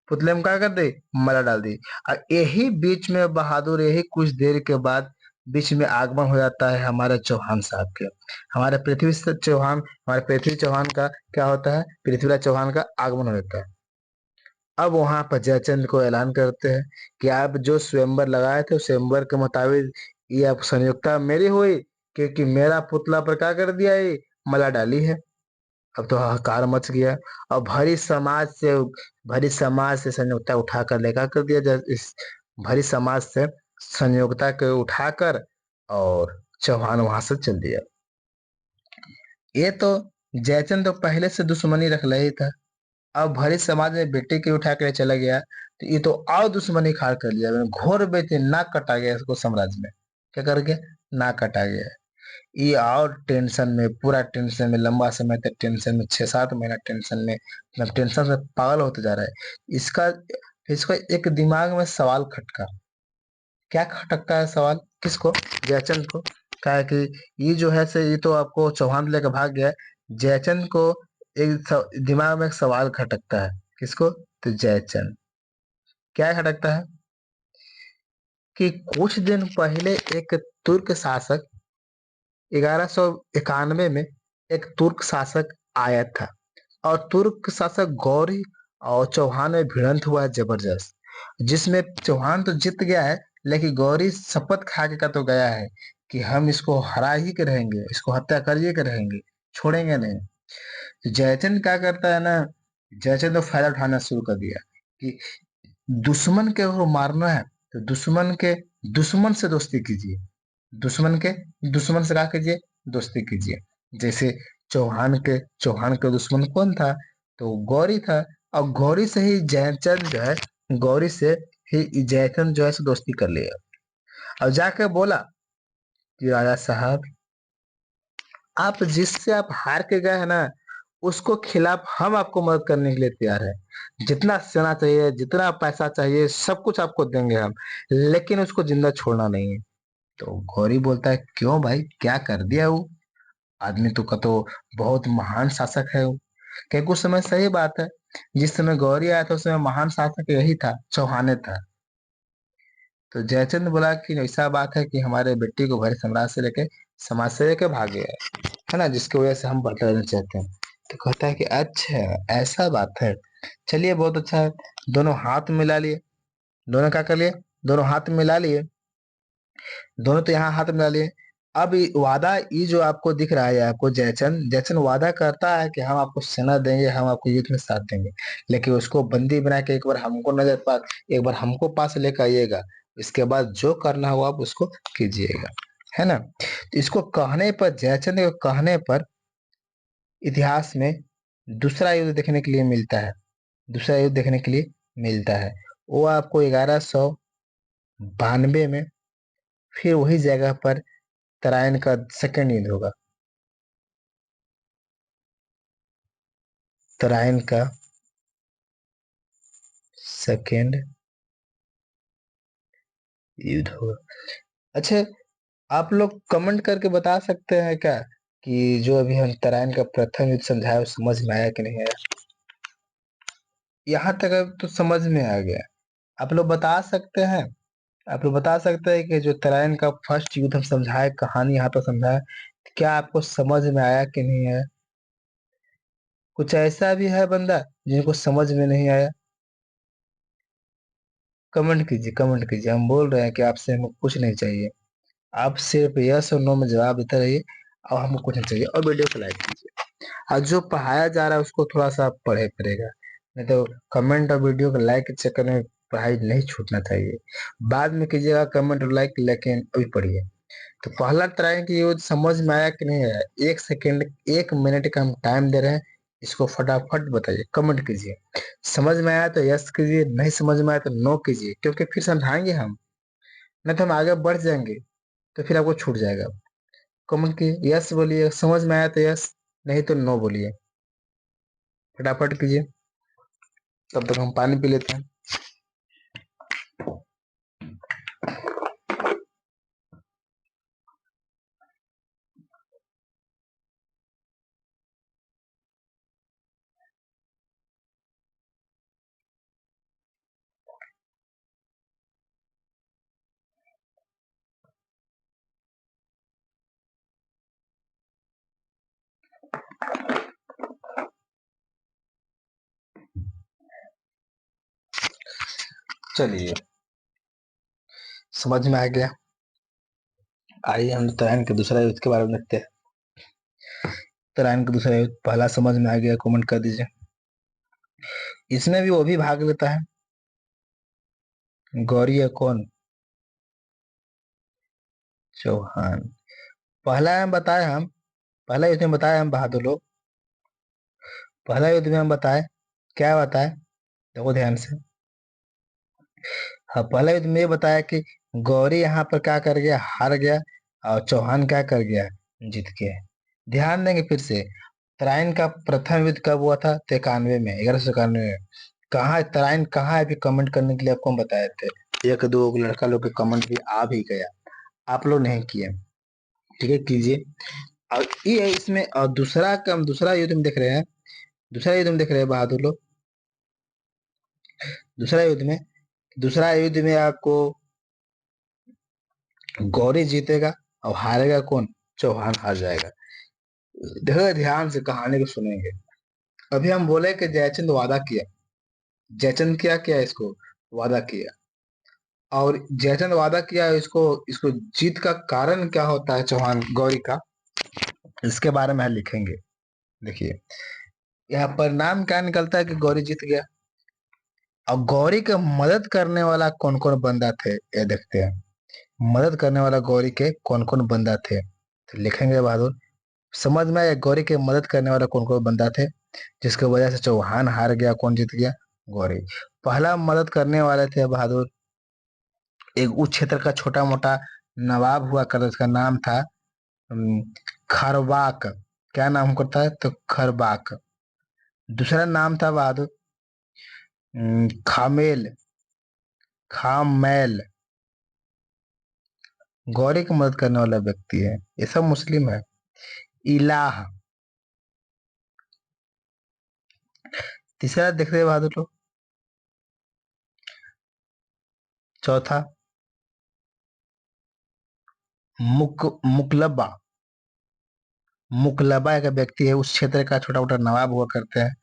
पुतले में क्या कर दे, मला डाल दी। और यही बीच में बहादुर, यही कुछ देर के बाद बीच में आगमन हो जाता है हमारे चौहान साहब के। हमारे पृथ्वी चौहान का क्या होता है, पृथ्वीराज चौहान का आगमन हो जाता है। अब वहां पर जयचंद को ऐलान करते हैं कि आप जो स्वयंवर लगाए थे, उस स्वयंवर के मुताबिक ये आप संयुक्ता मेरी हुई, क्योंकि मेरा पुतला पर क्या कर दिया, ये मला डाली है। अब तो हाहाकार मच गया। अब भरी समाज से संयोक्ता उठाकर लेकर कर दिया जाए, इस भरी समाज से संयोक्ता को उठाकर, और चौहान वहां से चल दिया। ये तो जयचंद तो पहले से दुश्मनी रख ले ही था। अब भरी समाज में बेटे के उठा कर चला गया, तो ये तो और दुश्मनी खाड़ कर लिया। घोर बेटे नाक कटा गया इसको साम्राज्य में। क्या कर गया, नाक कटा गया। ये और टेंशन में, पूरा टेंशन में, लंबा समय तक टेंशन में, 6-7 महीना टेंशन में, मतलब टेंशन से पागल होते जा रहा है। इसका एक दिमाग में सवाल खटका। क्या खटकता है सवाल, किसको, जयचंद को। क्या है कि ये जो है से, ये तो आपको चौहान लेकर भाग गया है। जयचंद को दिमाग में एक सवाल खटकता है। किसको, तो जयचंद। क्या खटकता है कि कुछ दिन पहले एक तुर्क शासक, 1191 में एक तुर्क शासक आया था, और तुर्क शासक गौरी और चौहान में भिड़ंत हुआ है जबरदस्त, जिसमें चौहान तो जीत गया है, लेकिन गौरी शपथ खा के का तो गया है कि हम इसको हरा ही के रहेंगे, इसको हत्या करिए के रहेंगे, छोड़ेंगे नहीं। तो जयचंद क्या करता है ना, जयचंद तो फायदा उठाना शुरू कर दिया कि दुश्मन के को मारना है, तो दुश्मन से दोस्ती कीजिए। दुश्मन के दुश्मन से क्या कीजिए, दोस्ती कीजिए। जैसे चौहान के दुश्मन कौन था, तो गौरी था। और गौरी से ही जयचंद जो है, गौरी से ही जयचंद जो है सो दोस्ती कर लिया। और जाके बोला कि राजा साहब, आप जिससे आप हार के गए हैं ना, उसको खिलाफ हम आपको मदद करने के लिए तैयार है। जितना सेना चाहिए, जितना पैसा चाहिए, सब कुछ आपको देंगे हम, लेकिन उसको जिंदा छोड़ना नहीं है। तो गौरी बोलता है, क्यों भाई, क्या कर दिया वो आदमी? तो का तो बहुत महान शासक है वो। क्या कुछ समय सही बात है, जिस समय गौरी आया था उस समय महान शासक यही था, चौहाने था। तो जयचंद बोला कि ऐसा बात है कि हमारे बेटी को घर सम्राट से लेके समाज से लेके भाग गया है ना, जिसकी वजह से हम बदला लेना चाहते हैं। तो कहता है कि अच्छा, ऐसा बात है, चलिए बहुत अच्छा है। दोनों हाथ मिला लिए। दोनों क्या कर लिए? दोनों हाथ मिला लिए। दोनों तो यहाँ हाथ मिला लिए। अब वादा ये जो आपको दिख रहा है, आपको जयचंद जयचंद वादा करता है कि हम आपको सेना देंगे, हम आपको युद्ध में साथ देंगे, लेकिन उसको बंदी बना के एक बार हमको नजर पास, एक बार हमको पास लेकर आइएगा। इसके बाद जो करना हो आप उसको कीजिएगा, है ना। तो इसको कहने पर, जयचंद के कहने पर, इतिहास में दूसरा युद्ध देखने के लिए मिलता है। दूसरा युद्ध देखने के लिए मिलता है। वो आपको 1192 में फिर वही जगह पर तराइन का सेकंड युद्ध होगा। तराइन का सेकंड युद्ध होगा। अच्छा, आप लोग कमेंट करके बता सकते हैं क्या कि जो अभी हम तराइन का प्रथम युद्ध समझाया वो समझ में आया कि नहीं आया? यहाँ तक अब तो समझ में आ गया। आप लोग बता सकते हैं? आप लोग बता सकते हैं कि जो तराइन का फर्स्ट युद्ध हम समझाए, कहानी यहाँ पर समझाया, क्या आपको समझ में आया कि नहीं आया? कुछ ऐसा भी है बंदा जिनको समझ में नहीं आया? कमेंट कीजिए, कमेंट कीजिए। हम बोल रहे हैं कि आपसे हमें कुछ नहीं चाहिए, आप सिर्फ यस और नो में जवाब देते रहिए, और हमको कुछ नहीं चाहिए। और वीडियो को लाइक कीजिए। और जो पढ़ाया जा रहा है उसको थोड़ा सा आप पढ़े पड़ेगा, नहीं तो कमेंट और वीडियो को लाइक के चक्कर में पढ़ाई नहीं छूटना चाहिए। बाद में कीजिएगा कमेंट और लाइक, लेकिन अभी पढ़िए। तो पहला ट्राई कि ये समझ में आया कि नहीं आया? 1 सेकेंड, 1 मिनट का हम टाइम दे रहे हैं, इसको फटाफट बताइए, कमेंट कीजिए। समझ में आया तो यस कीजिए, नहीं समझ में आया तो नो कीजिए, क्योंकि फिर समझाएंगे हम, नहीं तो हम आगे बढ़ जाएंगे, तो फिर आपको छूट जाएगा। कमेंट कीजिए, यस बोलिए, समझ में आया तो यस, नहीं तो नो बोलिए, फटाफट कीजिए। तब तक हम पानी पी लेते हैं। चलिए, समझ में आ गया। आइए हम तराइन के दूसरा युद्ध के बारे में देखते हैं। तराइन का दूसरा युद्ध पहला समझ में आ गया, कमेंट कर दीजिए। इसमें भी वो भी भाग लेता है। गौरी है कौन? चौहान। पहला में बताए हम, पहला युद्ध में बताए हम बहादुर लोग, पहला युद्ध में हम बताए, क्या बताए, देखो ध्यान से। हाँ, पहला युद्ध में ये बताया कि गौरी यहाँ पर क्या कर गया, हार गया, और चौहान क्या कर गया, जीत गया। ध्यान देंगे फिर से। तराइन का प्रथम युद्ध कब हुआ था? 91 में, 1191 में। कहाँ तराइन कहाँ है? अभी कमेंट करने के लिए आपको हम बताए थे। एक दो लड़का लोग के कमेंट भी आ भी गया, आप लोग नहीं किए। ठीक है, कीजिए। और ये इसमें, और दूसरा का हम दूसरा युद्ध में देख रहे हैं, दूसरा युद्ध में देख रहे हैं बहादुर लोग। दूसरा युद्ध में, दूसरा युद्ध में आपको गौरी जीतेगा, और हारेगा कौन? चौहान हार जाएगा। देखो ध्यान से कहानी को सुनेंगे। अभी हम बोले कि जयचंद वादा किया, जयचंद क्या किया, इसको वादा किया, और जयचंद वादा किया, इसको इसको जीत का कारण क्या होता है चौहान गौरी का, इसके बारे में हम लिखेंगे। देखिए, यहाँ परिणाम क्या निकलता है कि गौरी जीत गया। और गौरी के मदद करने वाला कौन कौन बंदा थे, ये देखते हैं। मदद करने वाला गौरी के कौन कौन बंदा थे, तो लिखेंगे बहादुर। समझ में आया? गौरी के मदद करने वाला कौन कौन बंदा थे, जिसकी वजह से चौहान हार गया, कौन जीत गया? गौरी। पहला मदद करने वाले थे बहादुर, एक उस क्षेत्र का छोटा मोटा नवाब हुआ करता, उसका नाम था खरबाक। क्या नाम करता है? तो खरबाक। दूसरा नाम था बहादुर खामेल, खामैल। गौरी की मदद करने वाला व्यक्ति है, ये सब मुस्लिम है। इलाह। तीसरा देख रहे बहादुर लोग। चौथा मुकलबा। मुकलबा एक व्यक्ति है, उस क्षेत्र का छोटा मोटा नवाब हुआ करते हैं,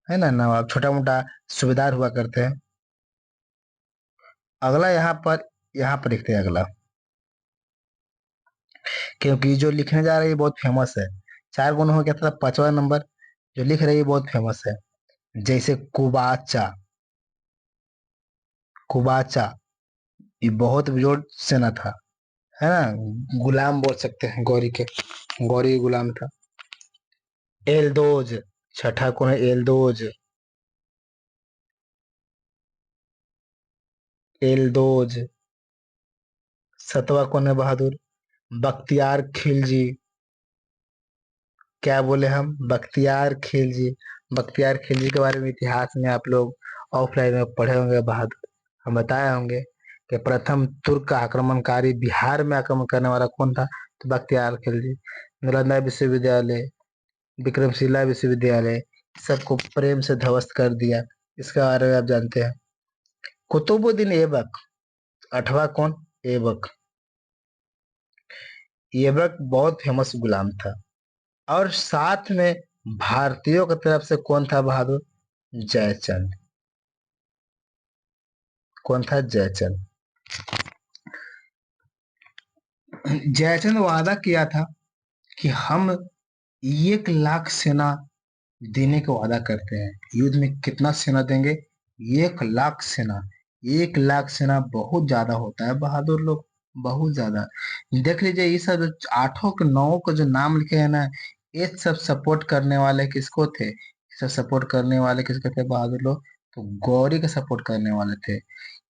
है ना, नवाब छोटा मोटा सूबेदार हुआ करते हैं। अगला यहाँ पर लिखते हैं अगला, क्योंकि जो लिखने जा रही है बहुत फेमस है। चार गुण हो गया था, पांचवा नंबर जो लिख रही है बहुत फेमस है। जैसे कुबाचा। कुबाचा ये बहुत बेजोड़ सेना था, है ना, गुलाम बोल सकते हैं गौरी के। गौरी गुलाम था। एलदोज। छठा कौन है? एलदोज। एलदोज। सतवा कौन है बहादुर? बख्तियार खिलजी। क्या बोले हम? बख्तियार खिलजी। बख्तियार खिलजी के बारे में इतिहास में आप लोग ऑफलाइन में पढ़े होंगे बहादुर। हम बताए होंगे कि प्रथम तुर्क आक्रमणकारी बिहार में आक्रमण करने वाला कौन था? तो बख्तियार खिलजी। नालंदा विश्वविद्यालय, विक्रमशिला विश्वविद्यालय सबको प्रेम से ध्वस्त कर दिया। इसके बारे में आप जानते हैं। कुतुबुद्दीन ऐबक। आठवां कौन? ऐबक। ऐबक बहुत फेमस गुलाम था। और साथ में भारतीयों की तरफ से कौन था बहादुर? जयचंद। कौन था? जयचंद। जयचंद वादा किया था कि हम 1 लाख सेना देने का वादा करते हैं। युद्ध में कितना सेना देंगे? 1 लाख सेना। 1 लाख सेना बहुत ज्यादा होता है बहादुर लोग, बहुत ज्यादा। देख लीजिए ये सब जो आठों के नौ को जो नाम लिखे हैं ना, ये सब सपोर्ट करने वाले किसको थे? ये सब सपोर्ट करने वाले किसके थे बहादुर लोग? तो गौरी के सपोर्ट करने वाले थे।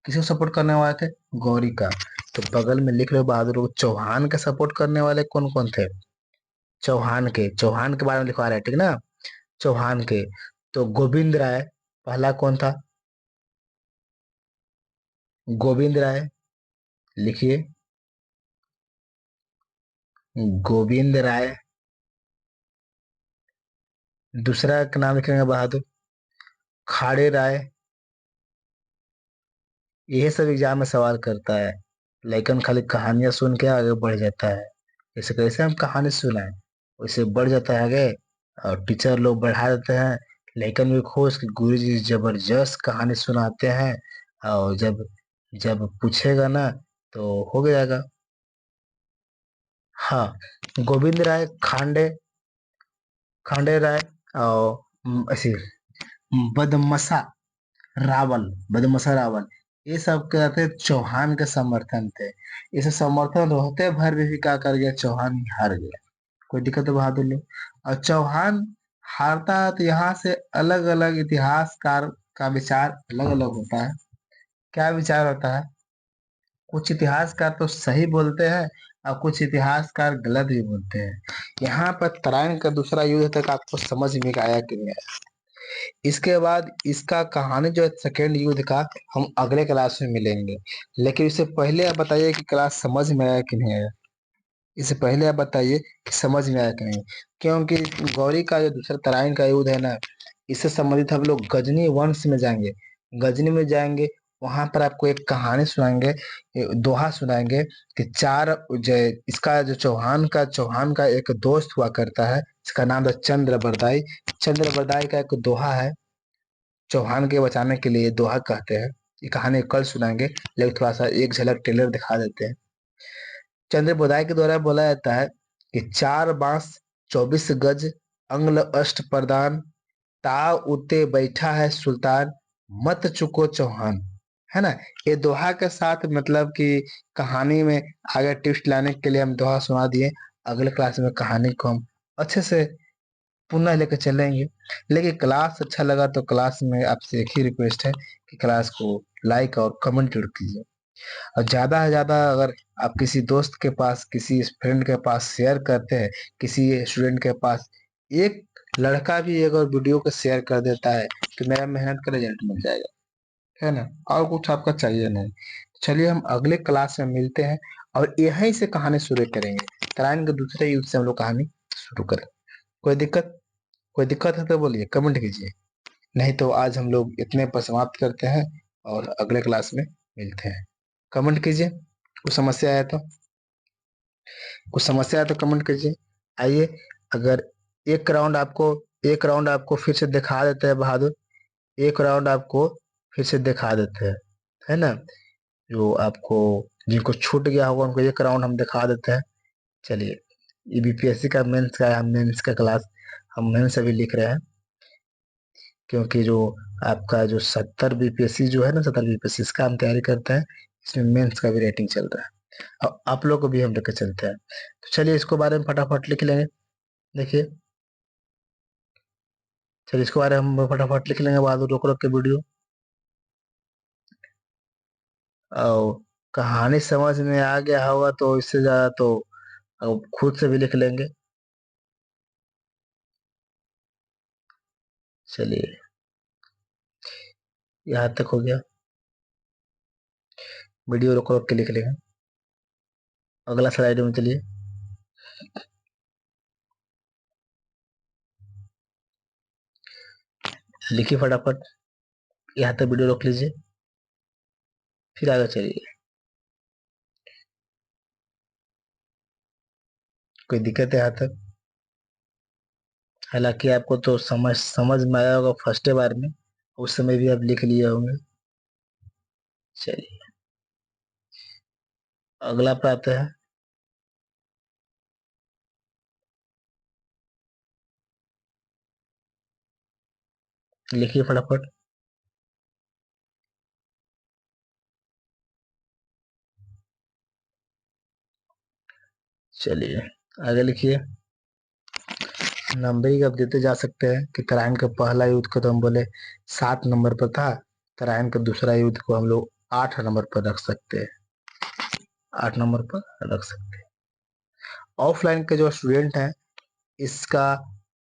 किसको सपोर्ट करने वाले थे? गौरी का। तो बगल में लिख लो बहादुर लोग, चौहान का सपोर्ट करने वाले कौन कौन थे? चौहान के बारे में लिखवा रहे हैं, ठीक ना? चौहान के। तो गोविंद राय पहला कौन था? गोविंद राय। लिखिए, गोविंद राय। दूसरा का नाम लिखेंगे बहादुर खाड़े राय। यही सब एग्जाम में सवाल करता है, लेकिन खाली कहानियां सुन के आगे बढ़ जाता है। जैसे कैसे हम कहानी सुनाए वैसे बढ़ जाता है आगे, और टीचर लोग बढ़ा देते हैं। लेकिन भी खुश कि गुरु जी जबरदस्त कहानी सुनाते हैं, और जब जब पूछेगा ना तो हो जाएगा। हाँ, गोविंद राय खांडे, खांडे राय, और ऐसे बदमसा रावल, बदमसा रावल, ये सब कहते चौहान के समर्थन थे। इसे समर्थन होते भर भी क्या कर गया? चौहान हार गया। कोई दिक्कत है बहादुर लोग? और चौहान हारता है तो यहाँ से अलग अलग इतिहासकार का विचार अलग अलग होता है। क्या विचार होता है? कुछ इतिहासकार तो सही बोलते हैं और कुछ इतिहासकार गलत भी बोलते हैं। यहाँ पर तराइन का दूसरा युद्ध तक आपको समझ में आया कि नहीं आया? इसके बाद इसका कहानी जो है सेकेंड युद्ध का, हम अगले क्लास में मिलेंगे। लेकिन इससे पहले आप बताइए कि क्लास समझ में आया कि नहीं आया? इससे पहले आप बताइए कि समझ में आया कि नहीं? क्योंकि गौरी का जो दूसरा तराइन का युद्ध है ना, इससे संबंधित हम लोग गजनी वंश में जाएंगे। गजनी में जाएंगे, वहां पर आपको एक कहानी सुनाएंगे, दोहा सुनाएंगे कि इसका जो चौहान का एक दोस्त हुआ करता है, इसका नाम है चंद्र बरदाई। चंद्र बरदाई का एक दोहा है, चौहान के बचाने के लिए दोहा कहते हैं। ये कहानी कल सुनाएंगे, लेकिन थोड़ा सा एक झलक टेलर दिखा देते हैं। चंद्र बरदाई के द्वारा बोला जाता है कि 4 बांस 24 गज, अंगल अष्ट प्रदान, ताव उते बैठा है सुल्तान, मत चुको चौहान। है ना? ये दोहा के साथ मतलब कि कहानी में आगे ट्विस्ट लाने के लिए हम दोहा सुना दिए। अगले क्लास में कहानी को हम अच्छे से पुनः लेकर चलेंगे। लेकिन क्लास अच्छा लगा तो क्लास में आपसे एक ही रिक्वेस्ट है कि क्लास को लाइक और कमेंट जरूर कीजिए। और ज्यादा से ज्यादा अगर आप किसी दोस्त के पास, किसी फ्रेंड के पास शेयर करते हैं, किसी स्टूडेंट के पास एक लड़का भी अगर वीडियो को शेयर कर देता है तो मेरा मेहनत का रिजल्ट मिल जाएगा, है ना। और कुछ आपका चाहिए नहीं। चलिए हम अगले क्लास में मिलते हैं और यहीं से कहानी शुरू करेंगे। तराइन के दूसरे युद्ध से हम लोग कहानी शुरू करें। कोई दिक्कत? कोई दिक्कत है तो बोलिए, कमेंट कीजिए। नहीं तो आज हम लोग इतने पर समाप्त करते हैं और अगले क्लास में मिलते हैं। कमेंट कीजिए। कुछ समस्या आया तो, कुछ समस्या है तो कमेंट कीजिए। आइए, अगर एक राउंड आपको एक राउंड आपको फिर से दिखा देते हैं बहादुर, एक राउंड आपको फिर से दिखा देते हैं, है ना। जो आपको जिनको छूट गया होगा उनको एक राउंड हम दिखा देते हैं। चलिए, ये बीपीएससी का मेंस का है, हम मेंस का क्लास हम मेंस अभी लिख रहे हैं, क्योंकि जो आपका जो 70 बीपीएससी जो है ना, 70 बीपीएससी इसका हम तैयारी करते हैं। इसमें मेंस का भी रेटिंग चल रहा है और आप लोग को भी हम लेकर चलते हैं। तो चलिए इसको बारे में फटाफट लिख लेंगे। देखिए, चलिए इसके बारे में हम फटाफट लिख लेंगे, बाद में रोक रोक के वीडियो। और कहानी समझ में आ गया होगा तो इससे ज्यादा तो अब खुद से भी लिख लेंगे। चलिए, यहाँ तक हो गया, वीडियो रोक रोक के लिख लेंगे। अगला स्लाइड में चलिए। लिखिए फटाफट, यहाँ तक वीडियो रोक लीजिए, फिर आगे चलिए। कोई दिक्कत है यहाँ तक? हालांकि आपको तो समझ समझ में आया होगा फर्स्ट बार में, उस समय भी आप लिख लिए होंगे। चलिए, अगला प्राप्त है। लिखिए फटाफट। चलिए, आगे लिखिए। नंबरिंग अब देते जा सकते हैं कि तराइन का पहला युद्ध को तो हम बोले 7 नंबर पर था, तराइन का दूसरा युद्ध को हम लोग 8 नंबर पर रख सकते हैं, 8 नंबर पर रख सकते हैं। ऑफलाइन के जो स्टूडेंट हैं, इसका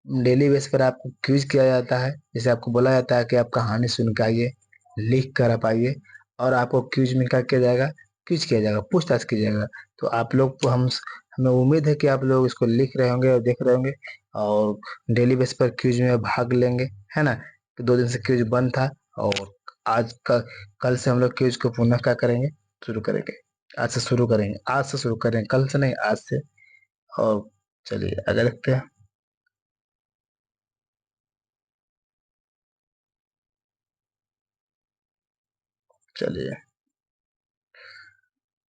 डेली बेस पर आपको क्विज किया जाता है। जैसे आपको बोला जाता है कि आप कहानी सुन के आइए, लिख कर आप आइए, और आपको क्विज में क्या किया जाएगा, क्विज किया जाएगा, पूछताछ की जाएगा। तो आप लोग को हमें उम्मीद है कि आप लोग इसको लिख रहे होंगे और देख रहे होंगे और डेली बेस पर क्विज में भाग लेंगे, है ना। तो 2 दिन से क्विज बंद था और आज का कल से हम लोग क्विज को पुनः क्या करेंगे, शुरू करेंगे। आज से शुरू करेंगे, आज से शुरू करेंगे, कल से नहीं, आज से। और चलिए आगे देखते हैं। चलिए,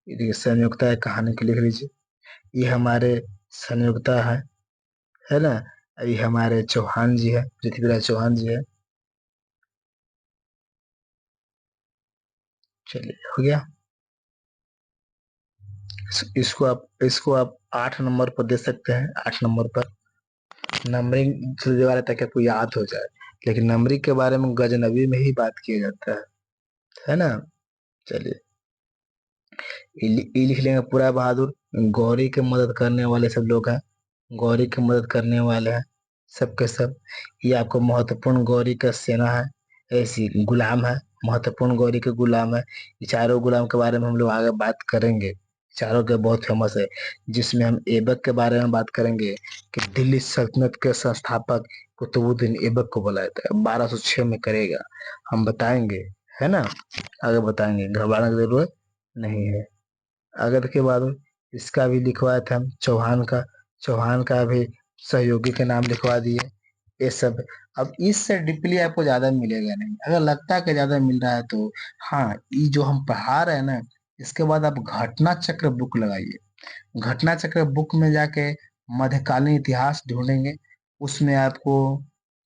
ये देखिए संयुक्ता है, कहानी के लिख लीजिए। ये हमारे संयुक्ता है ना। ये हमारे चौहान जी है, पृथ्वीराज चौहान जी है। चलिए, हो गया। इसको आप 8 नंबर पर दे सकते हैं, 8 नंबर पर। नंबरिंग से जो रहता है कि आपको याद हो जाए, लेकिन नंबरिंग के बारे में गजनबी में ही बात किया जाता है ना। चलिए, ये लिख लेंगे पूरा बहादुर। गौरी की मदद करने वाले सब लोग हैं, गौरी की मदद करने वाले हैं सब के सब। ये आपको महत्वपूर्ण गौरी का सेना है, ऐसी गुलाम है, महत्वपूर्ण गौरी के गुलाम है। ये चारों गुलाम के बारे में हम लोग आगे बात करेंगे। चारों के बहुत फेमस है, जिसमें हम ऐबक के बारे में बात करेंगे कि दिल्ली सल्तनत के संस्थापक कुतुबुद्दीन ऐबक को बुलाया था, 1206 में करेगा, हम बताएंगे, है ना। आगे बताएंगे, घबराने की जरूरत नहीं है। अगर के बाद इसका भी लिखवाया था हम, चौहान का भी सहयोगी के नाम लिखवा दिए, ये सब। अब इससे डीपली आपको ज्यादा मिलेगा नहीं, अगर लगता है कि ज्यादा मिल रहा है तो हाँ, ये जो हम पढ़ा रहे हैं ना, इसके बाद आप घटना चक्र बुक लगाइए। घटना चक्र बुक में जाके मध्यकालीन इतिहास ढूंढेंगे, उसमें आपको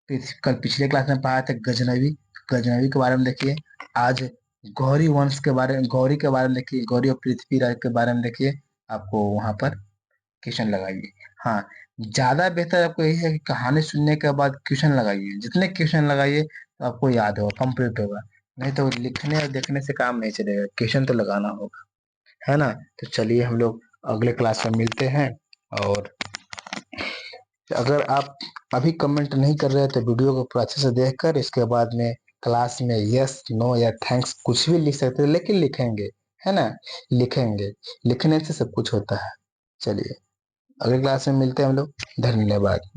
कल पिछले क्लास में पढ़ाया था गजनवी, गजनवी के बारे में देखिए। आज गौरी वंश के बारे में, गौरी के बारे में देखिए, गौरी और पृथ्वीराज के बारे में देखिए। आपको वहां पर क्वेश्चन लगाइए। हाँ, ज्यादा बेहतर आपको यही है कि कहानी सुनने के बाद क्वेश्चन लगाइए, जितने क्वेश्चन लगाइए तो आपको याद होगा, कंप्लीट होगा। नहीं तो लिखने और देखने से काम नहीं चलेगा, क्वेश्चन तो लगाना होगा, है ना। तो चलिए हम लोग अगले क्लास में मिलते हैं। और अगर आप अभी कमेंट नहीं कर रहे तो वीडियो को पूरा अच्छे से देखकर इसके बाद में क्लास में यस नो या थैंक्स कुछ भी लिख सकते हैं, लेकिन लिखेंगे, है ना? लिखेंगे, लिखने से सब कुछ होता है। चलिए, अगले क्लास में मिलते हैं हम लोग। धन्यवाद।